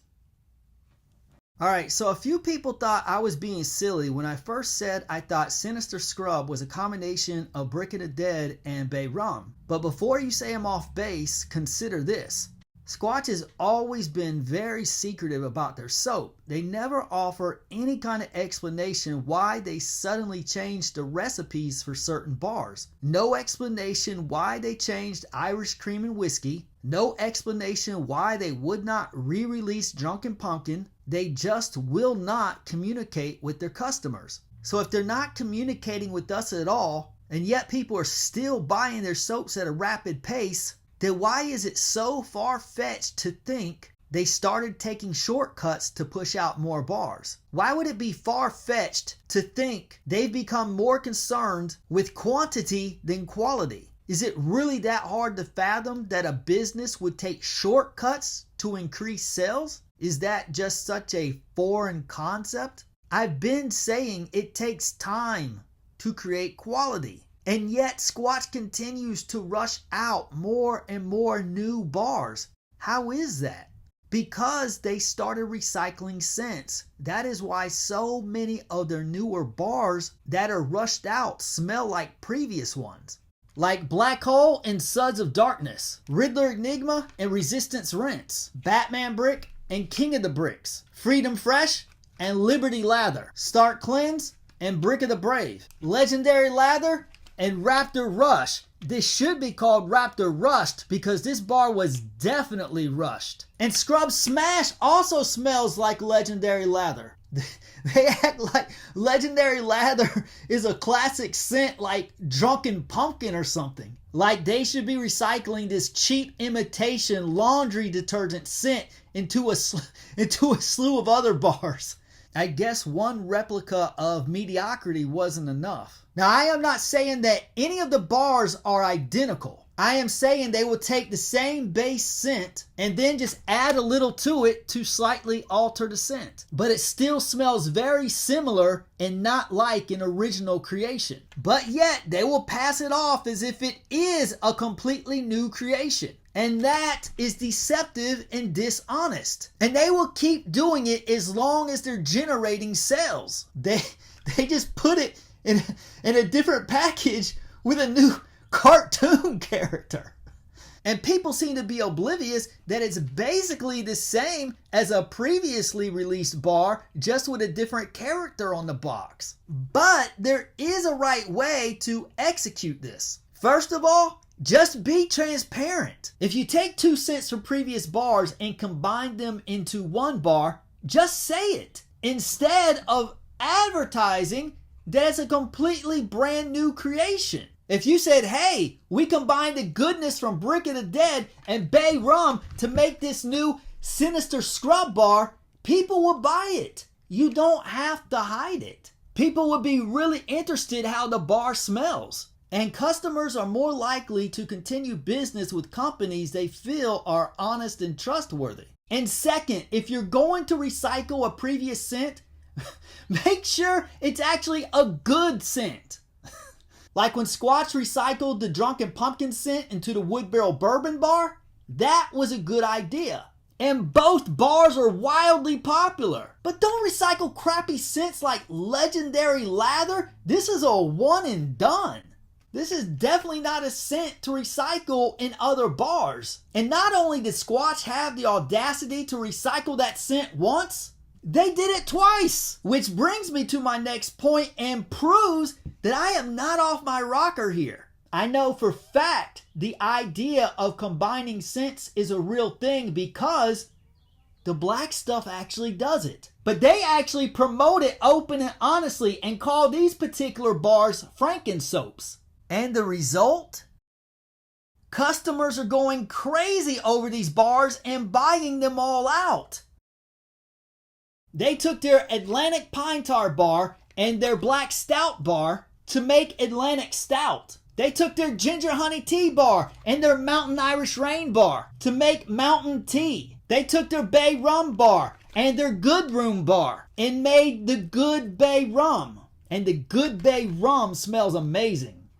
S1: Alright, so a few people thought I was being silly when I first said I thought Sinister Scrub was a combination of Brick of the Dead and Bay Rum. But before you say I'm off base, consider this. Squatch has always been very secretive about their soap. They never offer any kind of explanation why they suddenly changed the recipes for certain bars. No explanation why they changed Irish Cream and Whiskey. No explanation why they would not re-release Drunken Pumpkin. They just will not communicate with their customers. So if they're not communicating with us at all, and yet people are still buying their soaps at a rapid pace, then why is it so far-fetched to think they started taking shortcuts to push out more bars? Why would it be far-fetched to think they've become more concerned with quantity than quality? Is it really that hard to fathom that a business would take shortcuts to increase sales? Is that just such a foreign concept? I've been saying it takes time to create quality. And yet Squatch continues to rush out more and more new bars. How is that? Because they started recycling scents. That is why so many of their newer bars that are rushed out smell like previous ones. Like Black Hole and Suds of Darkness, Riddler Enigma and Resistance Rinse, Batman Brick and King of the Bricks, Freedom Fresh and Liberty Lather, Stark Cleanse and Brick of the Brave, Legendary Lather and Raptor Rush. This should be called Raptor Rushed because this bar was definitely rushed. And Scrub Smash also smells like Legendary Lather. They act like Legendary Lather is a classic scent like Drunken Pumpkin or something. Like they should be recycling this cheap imitation laundry detergent scent into a slew of other bars. I guess one replica of mediocrity wasn't enough. Now, I am not saying that any of the bars are identical. I am saying they will take the same base scent and then just add a little to it to slightly alter the scent. But it still smells very similar and not like an original creation. But yet they will pass it off as if it is a completely new creation. And that is deceptive and dishonest. And they will keep doing it as long as they're generating sales. They just put it in a different package with a new cartoon character. And people seem to be oblivious that it's basically the same as a previously released bar, just with a different character on the box. But there is a right way to execute this. First of all, just be transparent. If you take 2 scents from previous bars and combine them into one bar, just say it. Instead of advertising that it's a completely brand new creation. If you said, hey, we combined the goodness from Brick of the Dead and Bay Rum to make this new Sinister Scrub bar, people would buy it. You don't have to hide it. People would be really interested how the bar smells. And customers are more likely to continue business with companies they feel are honest and trustworthy. And second, if you're going to recycle a previous scent, make sure it's actually a good scent. Like when Squatch recycled the Drunken Pumpkin scent into the Wood Barrel Bourbon bar, that was a good idea. And both bars are wildly popular. But don't recycle crappy scents like Legendary Lather. This is a one and done. This is definitely not a scent to recycle in other bars. And not only did Squatch have the audacity to recycle that scent once, they did it twice. Which brings me to my next point and proves that I am not off my rocker here. I know for fact the idea of combining scents is a real thing because the Black Stuff actually does it. But they actually promote it open and honestly and call these particular bars Franken-Soaps. And the result? Customers are going crazy over these bars and buying them all out. They took their Atlantic Pine Tar bar and their Black Stout bar to make Atlantic Stout. They took their Ginger Honey Tea bar and their Mountain Irish Rain bar to make Mountain Tea. They took their Bay Rum bar and their Good Room bar and made the Good Bay Rum. And the Good Bay Rum smells amazing.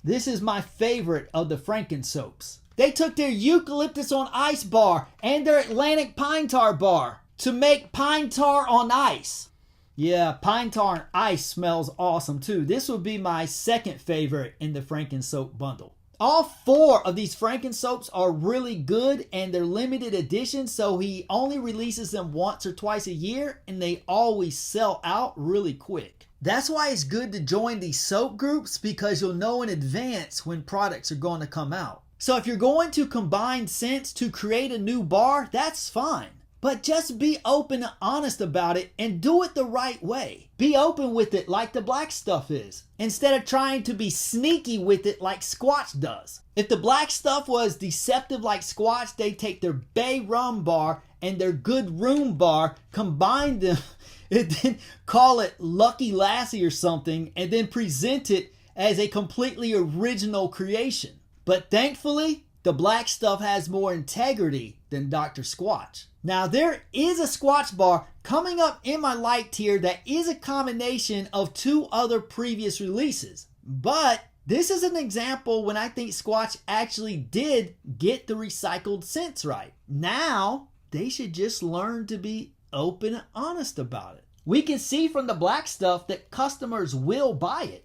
S1: This is my favorite of the Franken-Soaps. They took their Eucalyptus on Ice bar and their Atlantic Pine Tar bar to make Pine Tar on Ice. Yeah, Pine Tar on Ice smells awesome too. This would be my second favorite in the Franken-Soap bundle. All 4 of these Franken-Soaps are really good and they're limited edition, so he only releases them once or twice a year and they always sell out really quick. That's why it's good to join these soap groups because you'll know in advance when products are going to come out. So if you're going to combine scents to create a new bar, that's fine. But just be open and honest about it and do it the right way. Be open with it like the Black Stuff is, instead of trying to be sneaky with it like Squatch does. If the Black Stuff was deceptive like Squatch, they'd take their Bay Rum bar and their Good Room bar, combine them, and then call it Lucky Lassie or something, and then present it as a completely original creation. But thankfully, the Black Stuff has more integrity than Dr. Squatch. Now, there is a Squatch bar coming up in my light tier that is a combination of 2 other previous releases. But this is an example when I think Squatch actually did get the recycled scents right. Now, they should just learn to be open and honest about it. We can see from the Black Stuff that customers will buy it.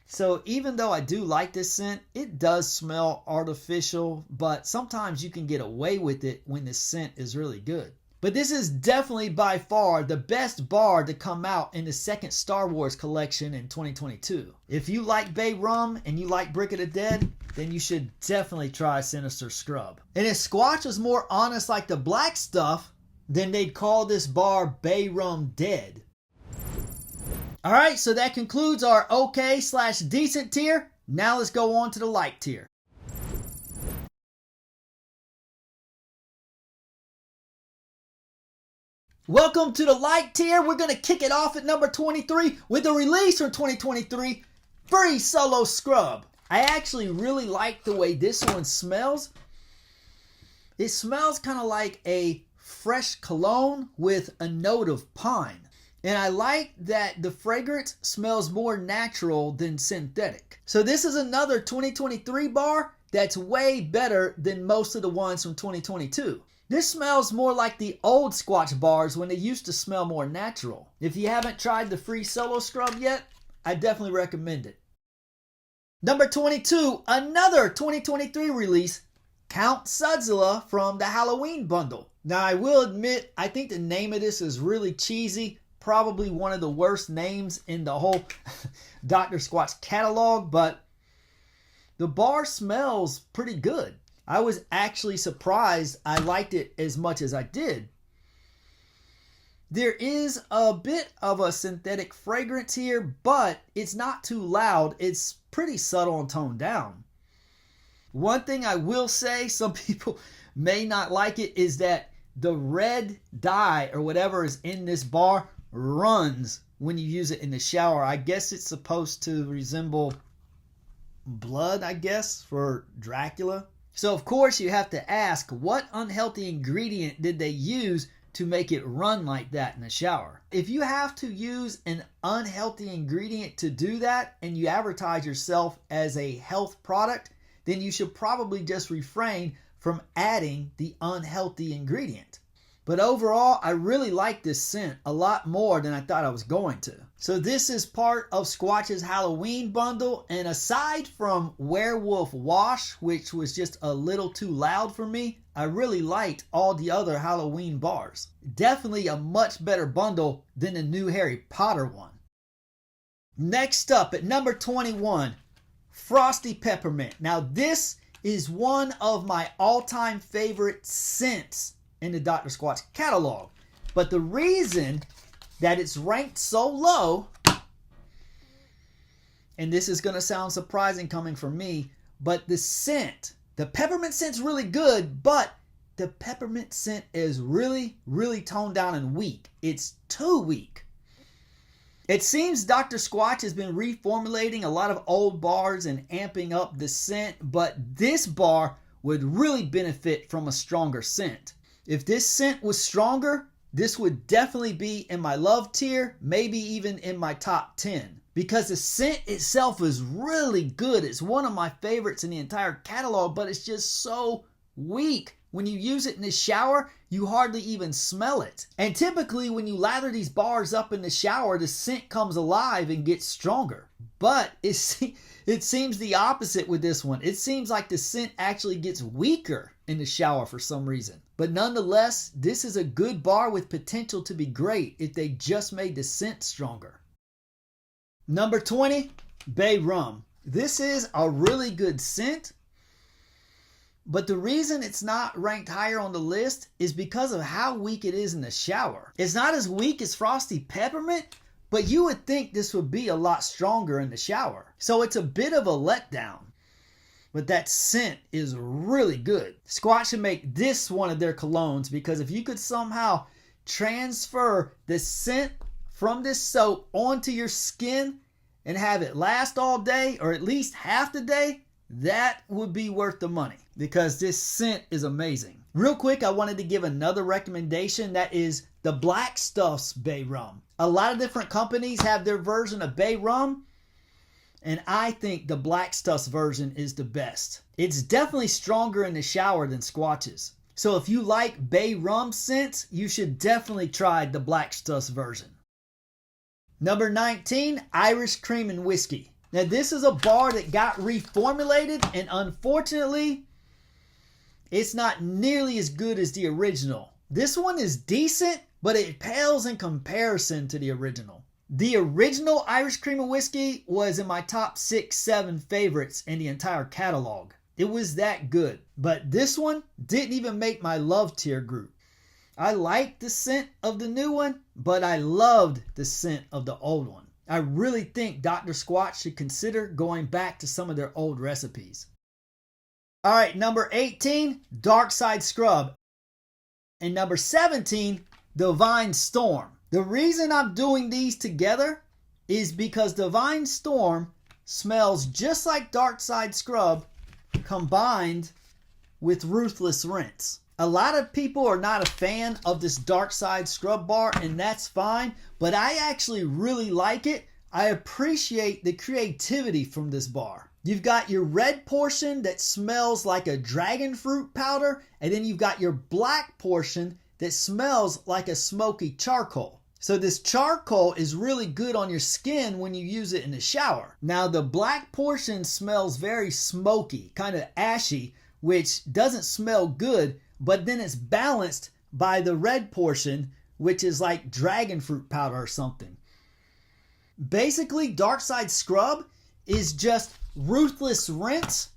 S1: So even though I do like this scent, it does smell artificial, but sometimes you can get away with it when the scent is really good. But this is definitely by far the best bar to come out in the second Star Wars collection in 2022. If you like Bay Rum and you like Brick of the Dead, then you should definitely try Sinister Scrub. And if Squatch was more honest like the Black Stuff, then they'd call this bar Bay Rum Dead. Alright, so that concludes our okay/decent tier. Now let's go on to the light tier. Welcome to the light tier. We're going to kick it off at number 23 with a release from 2023, Free Solo Scrub. I actually really like the way this one smells. It smells kind of like a fresh cologne with a note of pine. And I like that the fragrance smells more natural than synthetic. So this is another 2023 bar that's way better than most of the ones from 2022. This smells more like the old Squatch bars when they used to smell more natural. If you haven't tried the free solo scrub yet, I definitely recommend it. Number 22, another 2023 release, Count Sudzilla from the Halloween bundle. Now I will admit, I think the name of this is really cheesy. Probably one of the worst names in the whole Dr. Squatch catalog, but the bar smells pretty good. I was actually surprised I liked it as much as I did. There is a bit of a synthetic fragrance here, but it's not too loud. It's pretty subtle and toned down. One thing I will say, some people may not like it, is that the red dye or whatever is in this bar runs when you use it in the shower. I guess it's supposed to resemble blood, I guess, for Dracula. So of course you have to ask, what unhealthy ingredient did they use to make it run like that in the shower? If you have to use an unhealthy ingredient to do that and you advertise yourself as a health product, then you should probably just refrain from adding the unhealthy ingredient. But overall, I really like this scent a lot more than I thought I was going to. So this is part of Squatch's Halloween bundle, and aside from Werewolf Wash, which was just a little too loud for me, I really liked all the other Halloween bars. Definitely a much better bundle than the new Harry Potter one. Next up at number 21, Frosty Peppermint. Now this is one of my all-time favorite scents in the Dr. Squatch catalog. But the reason that it's ranked so low, and this is going to sound surprising coming from me, but the scent, the peppermint scent's really good, but the peppermint scent is really, really toned down and weak. It's too weak. It seems Dr. Squatch has been reformulating a lot of old bars and amping up the scent, but this bar would really benefit from a stronger scent. If this scent was stronger, this would definitely be in my love tier, maybe even in my top 10. Because the scent itself is really good. It's one of my favorites in the entire catalog, but it's just so weak. When you use it in the shower, you hardly even smell it. And typically when you lather these bars up in the shower, the scent comes alive and gets stronger. But it seems the opposite with this one. It seems like the scent actually gets weaker in the shower for some reason. But nonetheless, this is a good bar with potential to be great if they just made the scent stronger. Number 20, Bay Rum. This is a really good scent, but the reason it's not ranked higher on the list is because of how weak it is in the shower. It's not as weak as Frosty Peppermint, but you would think this would be a lot stronger in the shower. So it's a bit of a letdown. But that scent is really good. Squatch should make this one of their colognes, because if you could somehow transfer the scent from this soap onto your skin and have it last all day, or at least half the day, that would be worth the money, because this scent is amazing. Real quick, I wanted to give another recommendation, that is the Black Stuff's Bay Rum. A lot of different companies have their version of Bay Rum, and I think the Black Stuff's version is the best. It's definitely stronger in the shower than Squatch's. So if you like Bay Rum scents, you should definitely try the Black Stuff's version. Number 19, Irish Cream and Whiskey. Now this is a bar that got reformulated, and unfortunately, it's not nearly as good as the original. This one is decent, but it pales in comparison to the original. The original Irish Cream and Whiskey was in my top 6-7 favorites in the entire catalog. It was that good. But this one didn't even make my love tier group. I liked the scent of the new one, but I loved the scent of the old one. I really think Dr. Squatch should consider going back to some of their old recipes. Alright, number 18, Dark Side Scrub. And number 17, Divine Storm. The reason I'm doing these together is because Divine Storm smells just like Dark Side Scrub combined with Ruthless Rinse. A lot of people are not a fan of this Dark Side Scrub bar, and that's fine, but I actually really like it. I appreciate the creativity from this bar. You've got your red portion that smells like a dragon fruit powder, and then you've got your black portion that smells like a smoky charcoal. So this charcoal is really good on your skin when you use it in the shower. Now the black portion smells very smoky, kind of ashy, which doesn't smell good, but then it's balanced by the red portion, which is like dragon fruit powder or something. Basically, Dark Side Scrub is just Ruthless Rinse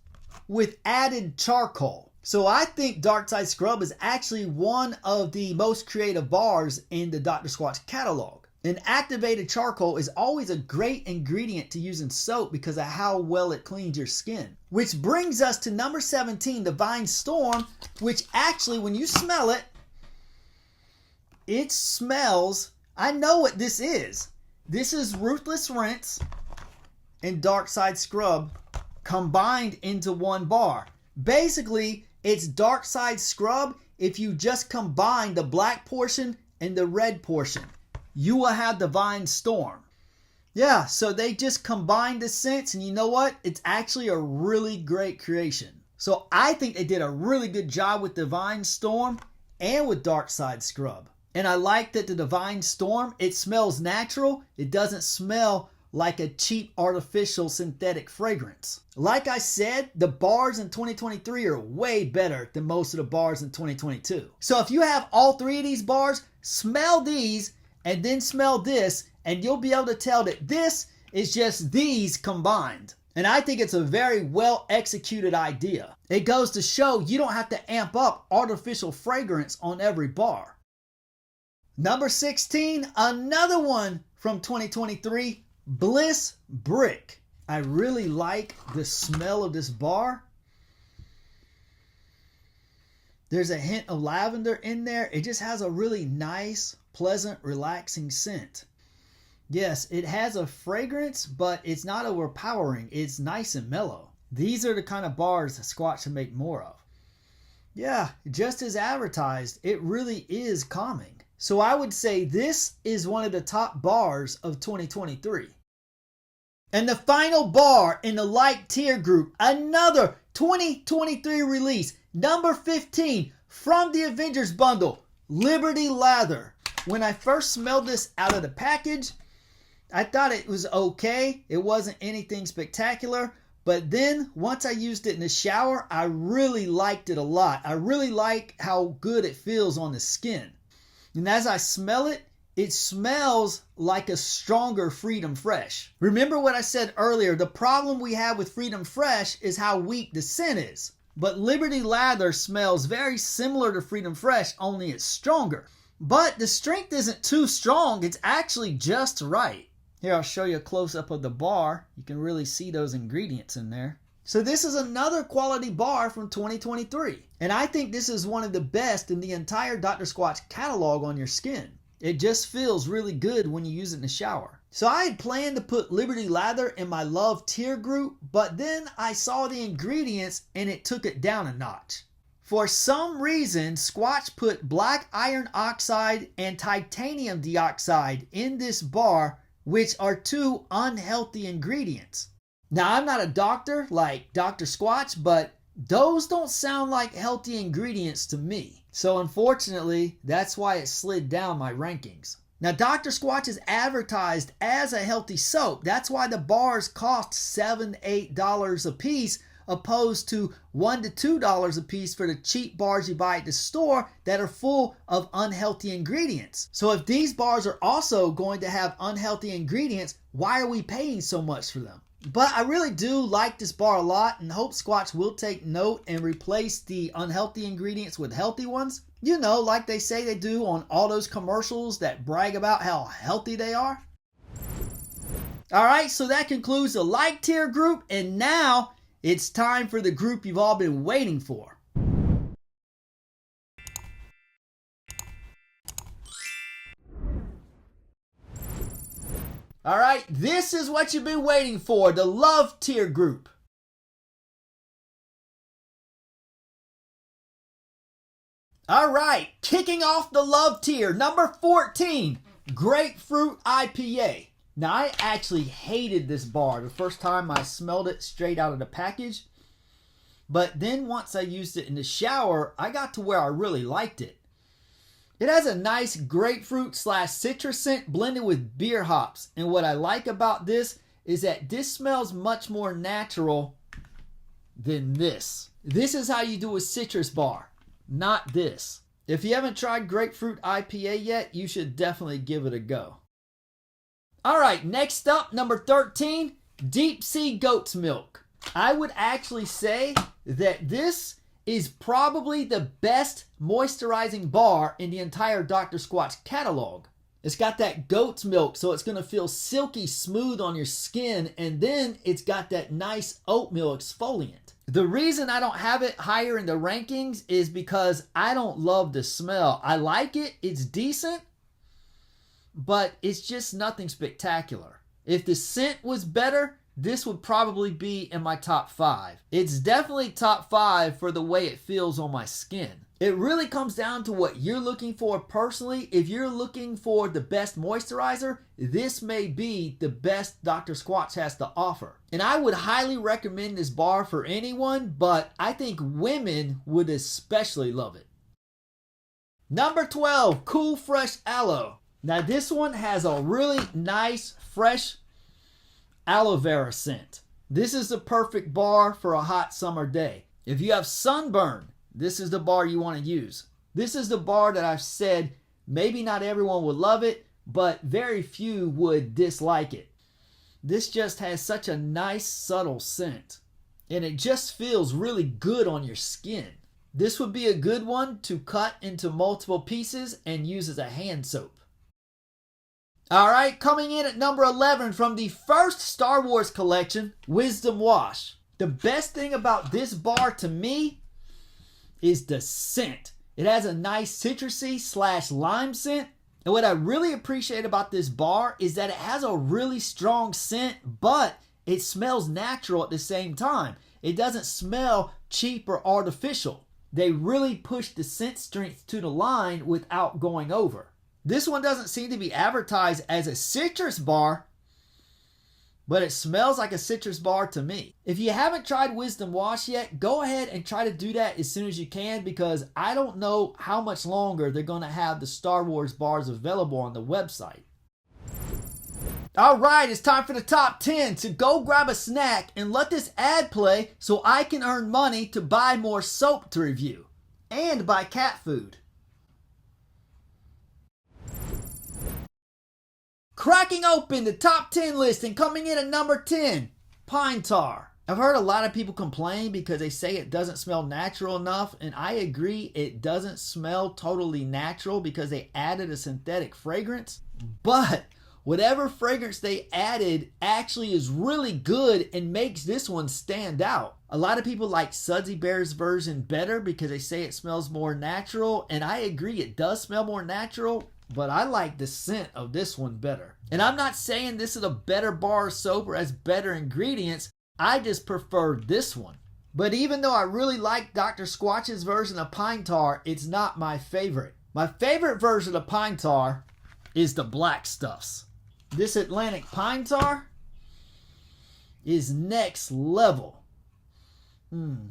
S1: with added charcoal. So I think Dark Side Scrub is actually one of the most creative bars in the Dr. Squatch catalog. And activated charcoal is always a great ingredient to use in soap because of how well it cleans your skin. Which brings us to number 17, Divine Storm, which actually, when you smell it, it smells, I know what this is. This is Ruthless Rinse and Dark Side Scrub combined into one bar. Basically, it's Dark Side Scrub if you just combine the black portion and the red portion. You will have Divine Storm. Yeah, so they just combined the scents, and you know what? It's actually a really great creation. So I think they did a really good job with Divine Storm and with Dark Side Scrub. And I like that the Divine Storm, it smells natural. It doesn't smell like a cheap artificial synthetic fragrance. Like I said, the bars in 2023 are way better than most of the bars in 2022. So if you have all three of these bars, smell these and then smell this, and you'll be able to tell that this is just these combined. And I think it's a very well executed idea. It goes to show you don't have to amp up artificial fragrance on every bar. Number 16, another one from 2023, Bliss Brick. I really like the smell of this bar. There's a hint of lavender in there. It just has a really nice, pleasant, relaxing scent. Yes, it has a fragrance, but it's not overpowering. It's nice and mellow. These are the kind of bars that Squatch should make more of. Yeah, just as advertised, it really is calming. So I would say this is one of the top bars of 2023. And the final bar in the light tier group, another 2023 release, number 15 from the Avengers bundle, Liberty Lather. When I first smelled this out of the package, I thought it was okay. It wasn't anything spectacular. But then once I used it in the shower, I really liked it a lot. I really like how good it feels on the skin. And as I smell it, it smells like a stronger Freedom Fresh. Remember what I said earlier, the problem we have with Freedom Fresh is how weak the scent is. But Liberty Lather smells very similar to Freedom Fresh, only it's stronger. But the strength isn't too strong, it's actually just right. Here, I'll show you a close-up of the bar. You can really see those ingredients in there. So this is another quality bar from 2023. And I think this is one of the best in the entire Dr. Squatch catalog on your skin. It just feels really good when you use it in the shower. So I had planned to put Liberty Lather in my love tier group, but then I saw the ingredients and it took it down a notch. For some reason, Squatch put black iron oxide and titanium dioxide in this bar, which are two unhealthy ingredients. Now, I'm not a doctor like Dr. Squatch, but those don't sound like healthy ingredients to me. So unfortunately, that's why it slid down my rankings. Now, Dr. Squatch is advertised as a healthy soap. That's why the bars cost $7, $8 a piece, opposed to $1 to $2 a piece for the cheap bars you buy at the store that are full of unhealthy ingredients. So if these bars are also going to have unhealthy ingredients, why are we paying so much for them? But I really do like this bar a lot and hope Squatch will take note and replace the unhealthy ingredients with healthy ones. You know, like they say they do on all those commercials that brag about how healthy they are. Alright, so that concludes the like tier group, and now it's time for the group you've all been waiting for. All right, this is what you've been waiting for, the love tier group. All right, kicking off the love tier, number 14, Grapefruit IPA. Now, I actually hated this bar the first time I smelled it straight out of the package. But then once I used it in the shower, I got to where I really liked it. It has a nice grapefruit / citrus scent blended with beer hops. And what I like about this is that this smells much more natural than this. This is how you do a citrus bar, not this. If you haven't tried Grapefruit IPA yet, you should definitely give it a go. All right, next up, number 13, Deep Sea Goat's Milk. I would actually say that this is probably the best moisturizing bar in the entire Dr. Squatch catalog. It's got that goat's milk, so it's going to feel silky smooth on your skin, and then it's got that nice oatmeal exfoliant. The reason I don't have it higher in the rankings is because I don't love the smell. I like it, it's decent, but it's just nothing spectacular. If the scent was better, this would probably be in my top 5. It's definitely top 5 for the way it feels on my skin. It really comes down to what you're looking for personally. If you're looking for the best moisturizer, this may be the best Dr. Squatch has to offer. And I would highly recommend this bar for anyone, but I think women would especially love it. Number 12, Cool Fresh Aloe. Now this one has a really nice, fresh aloe vera scent. This is the perfect bar for a hot summer day. If you have sunburn, this is the bar you want to use. This is the bar that I've said maybe not everyone would love it, but very few would dislike it. This just has such a nice subtle scent, and it just feels really good on your skin. This would be a good one to cut into multiple pieces and use as a hand soap. All right, coming in at number 11 from the first Star Wars collection, Wisdom Wash. The best thing about this bar to me is the scent. It has a nice citrusy / lime scent. And what I really appreciate about this bar is that it has a really strong scent, but it smells natural at the same time. It doesn't smell cheap or artificial. They really push the scent strength to the line without going over. This one doesn't seem to be advertised as a citrus bar, but it smells like a citrus bar to me. If you haven't tried Wisdom Wash yet, go ahead and try to do that as soon as you can, because I don't know how much longer they're going to have the Star Wars bars available on the website. All right, it's time for the top 10. So go grab a snack and let this ad play so I can earn money to buy more soap to review and buy cat food. Cracking open the top 10 list and coming in at number 10, Pine Tar. I've heard a lot of people complain because they say it doesn't smell natural enough, and I agree it doesn't smell totally natural because they added a synthetic fragrance. But whatever fragrance they added actually is really good and makes this one stand out. A lot of people like Sudsy Bear's version better because they say it smells more natural, and I agree it does smell more natural, but I like the scent of this one better. And I'm not saying this is a better bar of soap or has better ingredients. I just prefer this one. But even though I really like Dr. Squatch's version of Pine Tar, it's not my favorite. My favorite version of Pine Tar is the Black Stuffs. This Atlantic Pine Tar is next level.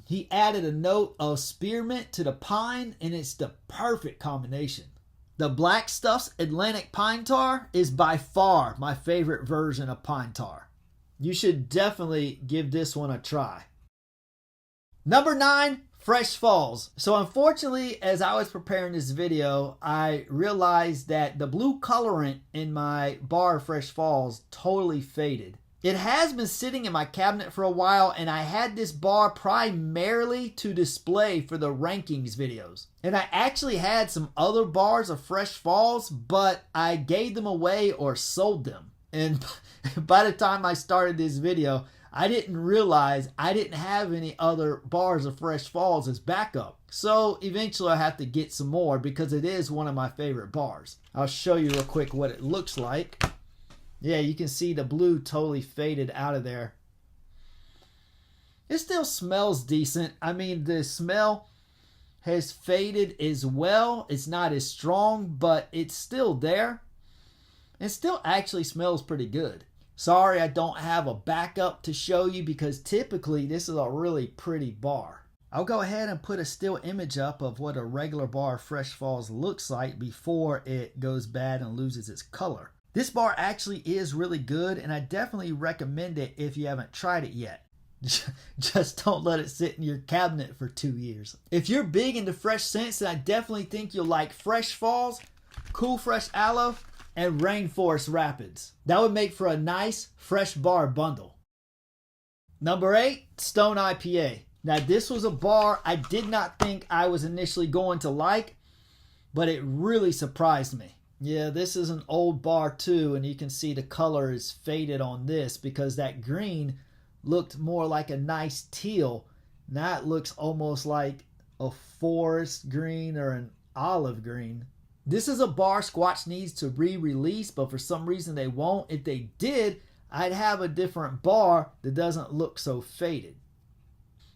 S1: He added a note of spearmint to the pine, and it's the perfect combination. The Black Stuff's Atlantic Pine Tar is by far my favorite version of Pine Tar. You should definitely give this one a try. Number 9, Fresh Falls. So unfortunately, as I was preparing this video, I realized that the blue colorant in my bar of Fresh Falls totally faded. It has been sitting in my cabinet for a while, and I had this bar primarily to display for the rankings videos. And I actually had some other bars of Fresh Falls, but I gave them away or sold them. And by the time I started this video, I didn't realize I didn't have any other bars of Fresh Falls as backup. So eventually I have to get some more because it is one of my favorite bars. I'll show you real quick what it looks like. Yeah, you can see the blue totally faded out of there. It still smells decent. I mean, the smell has faded as well. It's not as strong, but it's still there. It still actually smells pretty good. Sorry I don't have a backup to show you because typically this is a really pretty bar. I'll go ahead and put a still image up of what a regular bar of Fresh Falls looks like before it goes bad and loses its color. This bar actually is really good, and I definitely recommend it if you haven't tried it yet. Just don't let it sit in your cabinet for 2 years. If you're big into fresh scents, then I definitely think you'll like Fresh Falls, Cool Fresh Aloe, and Rainforest Rapids. That would make for a nice fresh bar bundle. Number 8, Stone IPA. Now this was a bar I did not think I was initially going to like, but it really surprised me. Yeah, this is an old bar too, and you can see the color is faded on this because that green looked more like a nice teal. Now it looks almost like a forest green or an olive green. This is a bar Squatch needs to re-release, but for some reason they won't. If they did, I'd have a different bar that doesn't look so faded.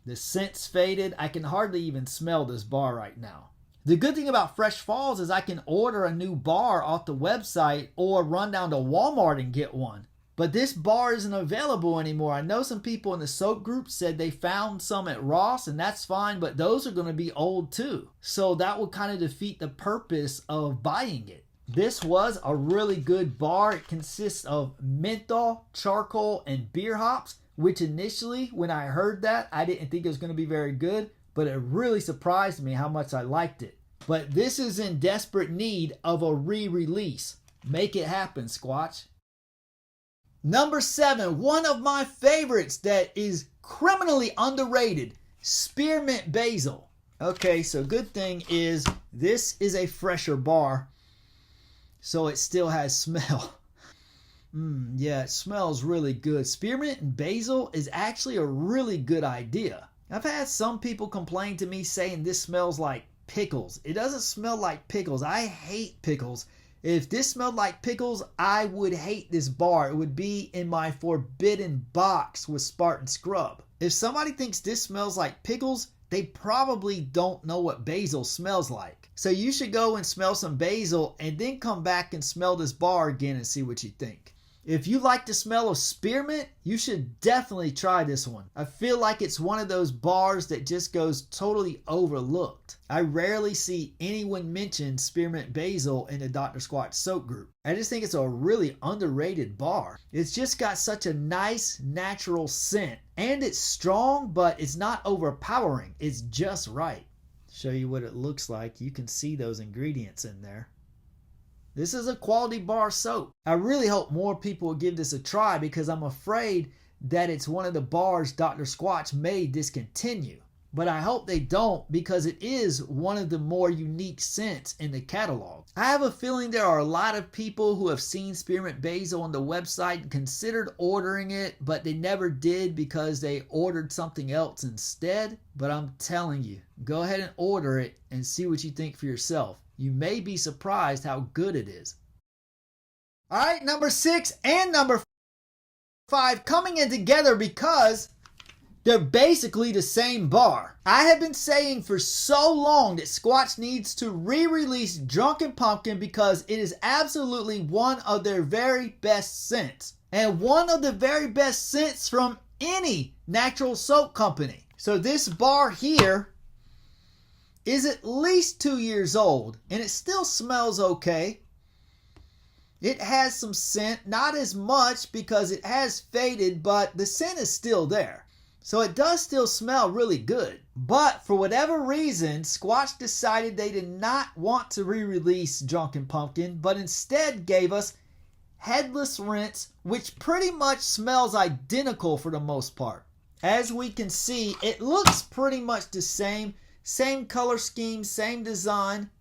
S1: The scent's faded. I can hardly even smell this bar right now. The good thing about Fresh Falls is I can order a new bar off the website or run down to Walmart and get one. But this bar isn't available anymore. I know some people in the soap group said they found some at Ross, and that's fine, but those are going to be old too. So that would kind of defeat the purpose of buying it. This was a really good bar. It consists of menthol, charcoal, and beer hops, which initially, when I heard that, I didn't think it was going to be very good, but it really surprised me how much I liked it. But this is in desperate need of a re-release. Make it happen, Squatch. Number 7, one of my favorites that is criminally underrated, Spearmint Basil. Okay, so good thing is this is a fresher bar, so it still has smell. Yeah, it smells really good. Spearmint and basil is actually a really good idea. I've had some people complain to me saying this smells like pickles. It doesn't smell like pickles. I hate pickles. If this smelled like pickles, I would hate this bar. It would be in my forbidden box with Spartan Scrub. If somebody thinks this smells like pickles, they probably don't know what basil smells like. So you should go and smell some basil and then come back and smell this bar again and see what you think. If you like the smell of spearmint, you should definitely try this one. I feel like it's one of those bars that just goes totally overlooked. I rarely see anyone mention spearmint basil in the Dr. Squatch soap group. I just think it's a really underrated bar. It's just got such a nice natural scent, and it's strong, but it's not overpowering. It's just right. Show you what it looks like. You can see those ingredients in there. This is a quality bar soap. I really hope more people will give this a try because I'm afraid that it's one of the bars Dr. Squatch may discontinue. But I hope they don't because it is one of the more unique scents in the catalog. I have a feeling there are a lot of people who have seen Spearmint Basil on the website and considered ordering it, but they never did because they ordered something else instead. But I'm telling you, go ahead and order it and see what you think for yourself. You may be surprised how good it is. All right, number 6 and number 5 coming in together because they're basically the same bar. I have been saying for so long that Squatch needs to re-release Drunken Pumpkin because it is absolutely one of their very best scents. And one of the very best scents from any natural soap company. So this bar here is at least 2 years old and it still smells okay. It has some scent, not as much because it has faded, but the scent is still there. So it does still smell really good. But for whatever reason, Squatch decided they did not want to re-release Drunken Pumpkin, but instead gave us Headless Rinse, which pretty much smells identical for the most part. As we can see, it looks pretty much the same. Same color scheme, same design.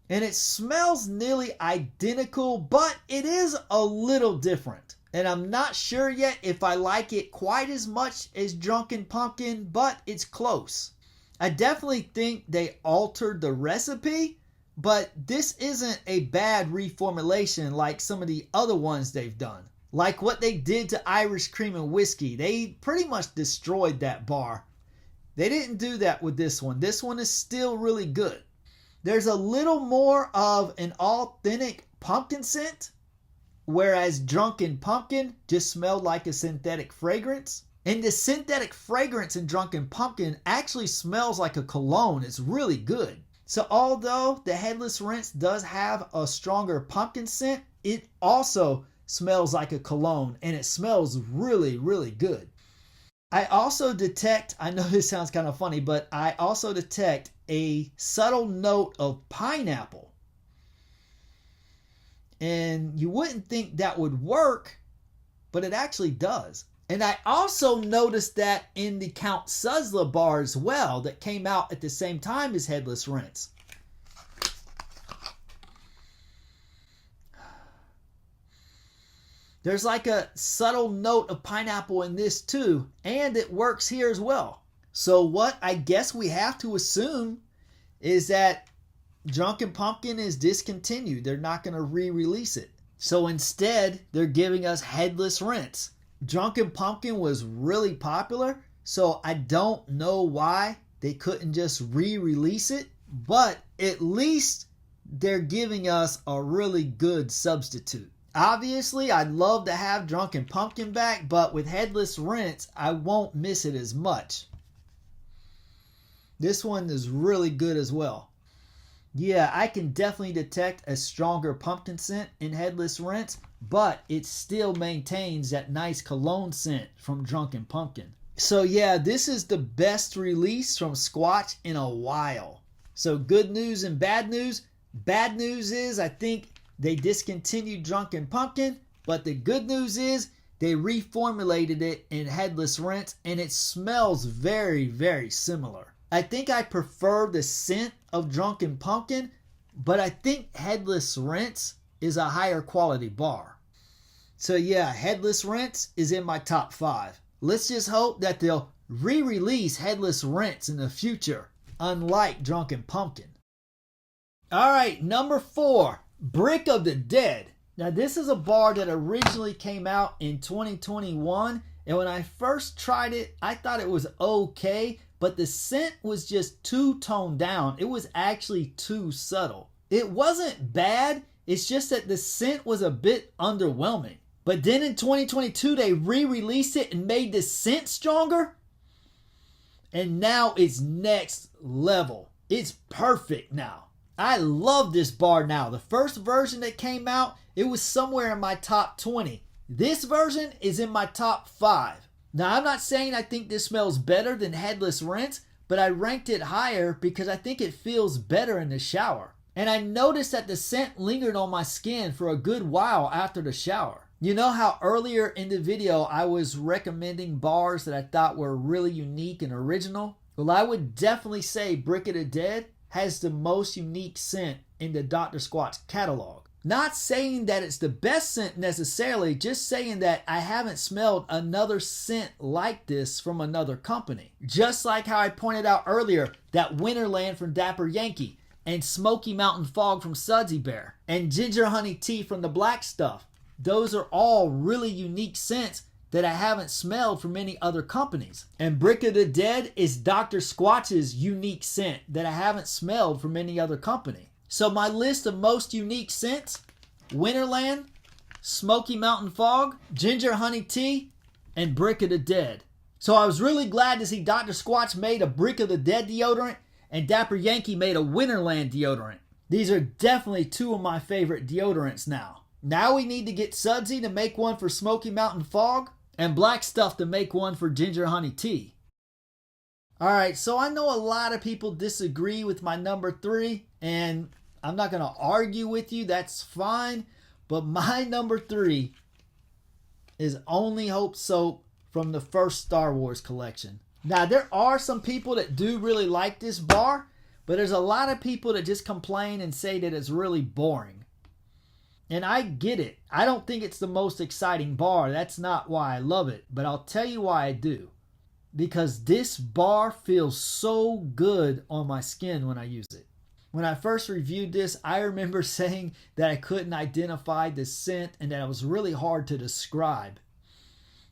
S1: And it smells nearly identical, but it is a little different. And I'm not sure yet if I like it quite as much as Drunken Pumpkin, but it's close. I definitely think they altered the recipe, but this isn't a bad reformulation like some of the other ones they've done. Like what they did to Irish Cream and Whiskey. They pretty much destroyed that bar. They didn't do that with this one. This one is still really good. There's a little more of an authentic pumpkin scent, whereas Drunken Pumpkin just smelled like a synthetic fragrance. And the synthetic fragrance in Drunken Pumpkin actually smells like a cologne. It's really good. So although the Headless Rinse does have a stronger pumpkin scent, it also smells like a cologne, and it smells really, really good. I also detect, I know this sounds kind of funny, but I also detect a subtle note of pineapple. And you wouldn't think that would work, but it actually does. And I also noticed that in the Count Suzzla bar as well, that came out at the same time as Headless Rinse. There's like a subtle note of pineapple in this too, and it works here as well. So what I guess we have to assume is that Drunken Pumpkin is discontinued. They're not going to re-release it. So instead, they're giving us Headless Rinse. Drunken Pumpkin was really popular, so I don't know why they couldn't just re-release it, but at least they're giving us a really good substitute. Obviously, I'd love to have Drunken Pumpkin back, but with Headless Rinse, I won't miss it as much. This one is really good as well. Yeah, I can definitely detect a stronger pumpkin scent in Headless Rinse, but it still maintains that nice cologne scent from Drunken Pumpkin. So yeah, this is the best release from Squatch in a while. So good news and bad news. Bad news is I think they discontinued Drunken Pumpkin, but the good news is they reformulated it in Headless Rinse, and it smells very, very similar. I think I prefer the scent of Drunken Pumpkin, but I think Headless Rinse is a higher quality bar. So yeah, Headless Rinse is in my top 5. Let's just hope that they'll re-release Headless Rinse in the future, unlike Drunken Pumpkin. Alright, number 4. Brick of the Dead. Now this is a bar that originally came out in 2021, and when I first tried it, I thought it was okay, but the scent was just too toned down. It was actually too subtle. It wasn't bad, it's just that the scent was a bit underwhelming. But then in 2022, they re-released it and made the scent stronger, and now it's next level. It's perfect now. I love this bar now. The first version that came out, it was somewhere in my top 20. This version is in my top 5. Now, I'm not saying I think this smells better than Headless Rinse, but I ranked it higher because I think it feels better in the shower. And I noticed that the scent lingered on my skin for a good while after the shower. You know how earlier in the video I was recommending bars that I thought were really unique and original? Well, I would definitely say Brick of the Dead has the most unique scent in the Dr. Squatch catalog. Not saying that it's the best scent necessarily, just saying that I haven't smelled another scent like this from another company. Just like how I pointed out earlier that Winterland from Dapper Yankee, and Smoky Mountain Fog from Sudsy Bear, and Ginger Honey Tea from the Black Stuff. Those are all really unique scents that I haven't smelled from many other companies. And Brick of the Dead is Dr. Squatch's unique scent that I haven't smelled from any other company. So my list of most unique scents: Winterland, Smoky Mountain Fog, Ginger Honey Tea, and Brick of the Dead. So I was really glad to see Dr. Squatch made a Brick of the Dead deodorant and Dapper Yankee made a Winterland deodorant. These are definitely two of my favorite deodorants now. Now we need to get Sudsy to make one for Smoky Mountain Fog, and Black Stuff to make one for Ginger Honey Tea. Alright, so I know a lot of people disagree with my number 3, and I'm not going to argue with you, that's fine, but my number 3 is Only Hope Soap from the first Star Wars collection. Now, there are some people that do really like this bar, but there's a lot of people that just complain and say that it's really boring. And I get it. I don't think it's the most exciting bar. That's not why I love it. But I'll tell you why I do. Because this bar feels so good on my skin when I use it. When I first reviewed this, I remember saying that I couldn't identify the scent and that it was really hard to describe.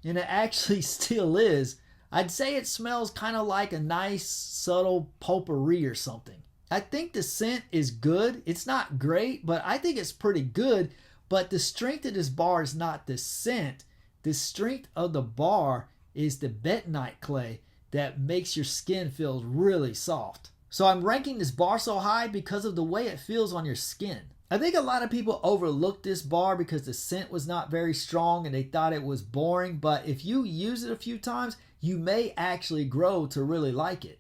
S1: And it actually still is. I'd say it smells kind of like a nice, subtle potpourri or something. I think the scent is good. It's not great, but I think it's pretty good. But the strength of this bar is not the scent. The strength of the bar is the bentonite clay that makes your skin feel really soft. So I'm ranking this bar so high because of the way it feels on your skin. I think a lot of people overlooked this bar because the scent was not very strong and they thought it was boring. But if you use it a few times, you may actually grow to really like it.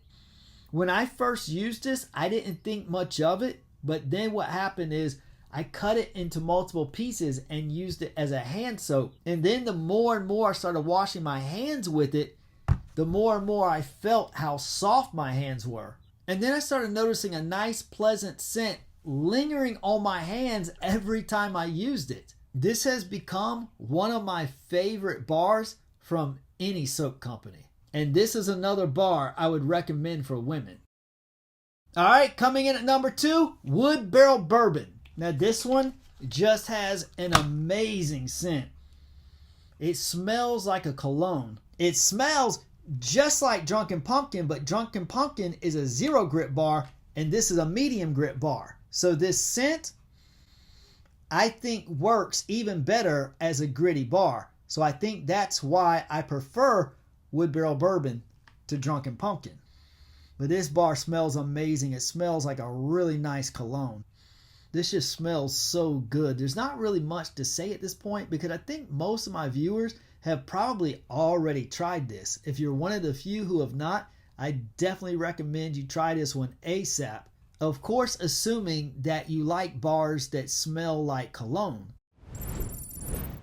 S1: When I first used this, I didn't think much of it. But then what happened is I cut it into multiple pieces and used it as a hand soap. And then the more and more I started washing my hands with it, the more and more I felt how soft my hands were. And then I started noticing a nice, pleasant scent lingering on my hands every time I used it. This has become one of my favorite bars from any soap company. And this is another bar I would recommend for women. All right, coming in at number 2, Wood Barrel Bourbon. Now this one just has an amazing scent. It smells like a cologne. It smells just like Drunken Pumpkin, but Drunken Pumpkin is a 0 grit bar and this is a medium grit bar. So this scent, I think, works even better as a gritty bar. So I think that's why I prefer Wood Barrel Bourbon to Drunken Pumpkin. But this bar smells amazing. It smells like a really nice cologne. This just smells so good. There's not really much to say at this point because I think most of my viewers have probably already tried this. If you're one of the few who have not, I definitely recommend you try this one ASAP. Of course, assuming that you like bars that smell like cologne.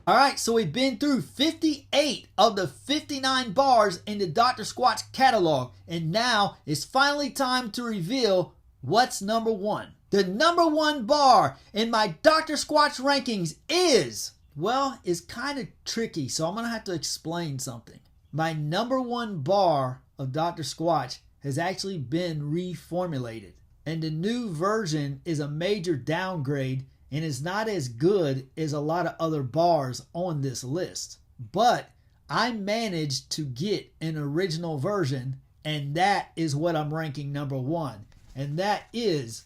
S1: Alright, so we've been through 58 of the 59 bars in the Dr. Squatch catalog, and now it's finally time to reveal what's number 1. The number 1 bar in my Dr. Squatch rankings is, well, it's kind of tricky, so I'm going to have to explain something. My number 1 bar of Dr. Squatch has actually been reformulated. And the new version is a major downgrade and is not as good as a lot of other bars on this list. But I managed to get an original version, and that is what I'm ranking number 1. And that is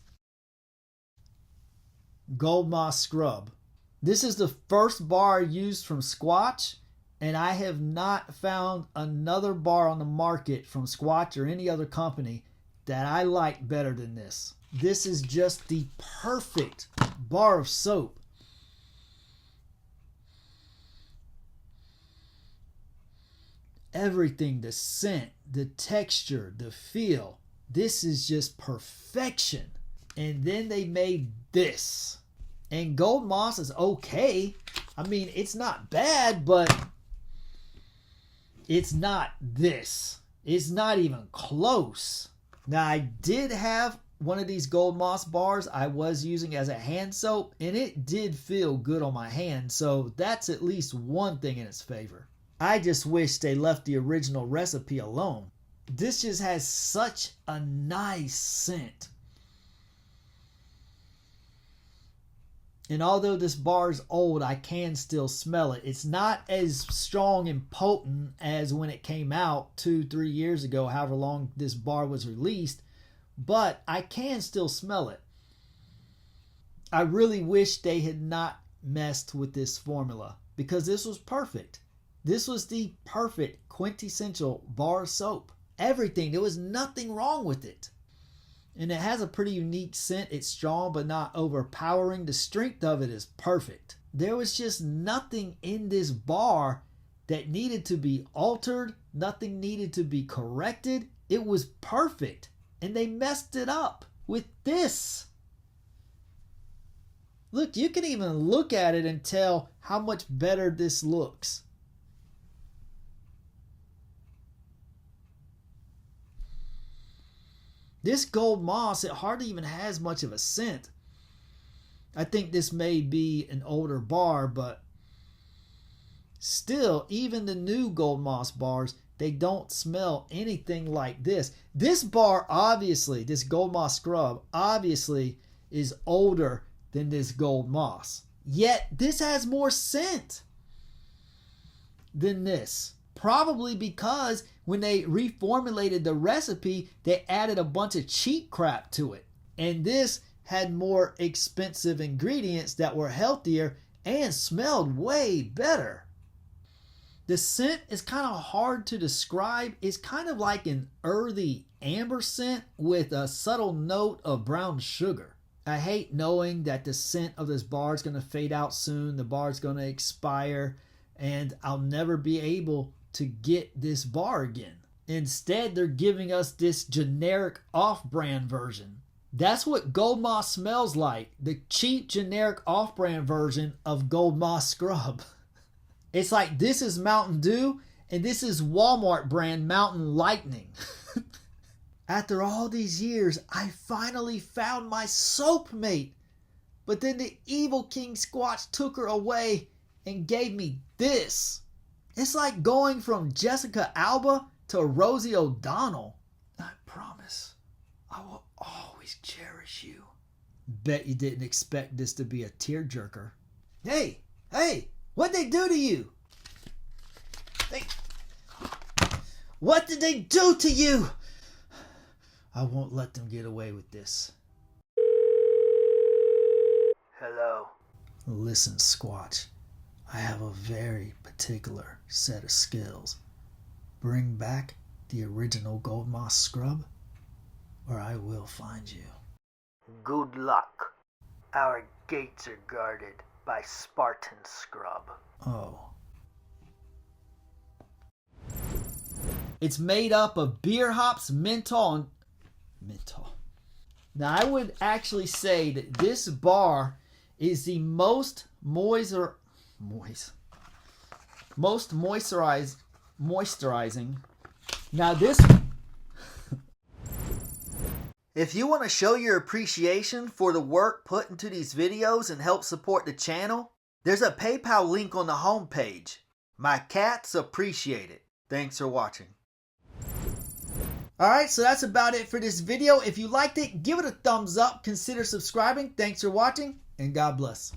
S1: Gold Moss Scrub. This is the first bar used from Squatch, and I have not found another bar on the market from Squatch or any other company that I like better than this. This is just the perfect bar of soap. Everything, the scent, the texture, the feel, this is just perfection. And then they made this. And Gold Moss is okay. I mean, it's not bad, but it's not this. It's not even close. Now, I did have one of these Gold Moss bars I was using as a hand soap, and it did feel good on my hand, so that's at least one thing in its favor. I just wish they left the original recipe alone. This just has such a nice scent. And although this bar is old, I can still smell it. It's not as strong and potent as when it came out 2-3 years ago, however long this bar was released, but I can still smell it. I really wish they had not messed with this formula because this was perfect. This was the perfect quintessential bar soap. Everything, there was nothing wrong with it. And it has a pretty unique scent. It's strong but not overpowering. The strength of it is perfect. There was just nothing in this bar that needed to be altered. Nothing needed to be corrected. It was perfect. And they messed it up with this. Look, you can even look at it and tell how much better this looks. This Gold Moss, it hardly even has much of a scent. I think this may be an older bar, but still, even the new Gold Moss bars they don't smell anything like this. This bar obviously, this Gold Moss Scrub obviously is older than this Gold Moss. Yet this has more scent than this. Probably because when they reformulated the recipe, they added a bunch of cheap crap to it. And this had more expensive ingredients that were healthier and smelled way better. The scent is kind of hard to describe. It's kind of like an earthy amber scent with a subtle note of brown sugar. I hate knowing that the scent of this bar is going to fade out soon. The bar is going to expire and I'll never be able to get this bar again. Instead, they're giving us this generic off-brand version. That's what Gold Moss smells like. The cheap generic off-brand version of Gold Moss Scrub. It's like this is Mountain Dew and this is Walmart brand Mountain Lightning. After all these years, I finally found my soap mate. But then the evil King Squatch took her away and gave me this. It's like going from Jessica Alba to Rosie O'Donnell. I promise I will always cherish you. Bet you didn't expect this to be a tearjerker. Hey, what'd they do to you? What did they do to you? I won't let them get away with this. Hello. Listen, Squatch. I have a very particular set of skills. Bring back the original Gold Moss Scrub, or I will find you. Good luck. Our gates are guarded by Spartan Scrub. Oh. It's made up of beer hops, menthol, and menthol. Now, I would actually say that this bar is the most moisturizing. Now this, if you want to show your appreciation for the work put into these videos and help support the channel, there's a PayPal link on the homepage. My cats appreciate it. Thanks for watching. Alright, so that's about it for this video. If you liked it, give it a thumbs up. Consider subscribing. Thanks for watching, and God bless.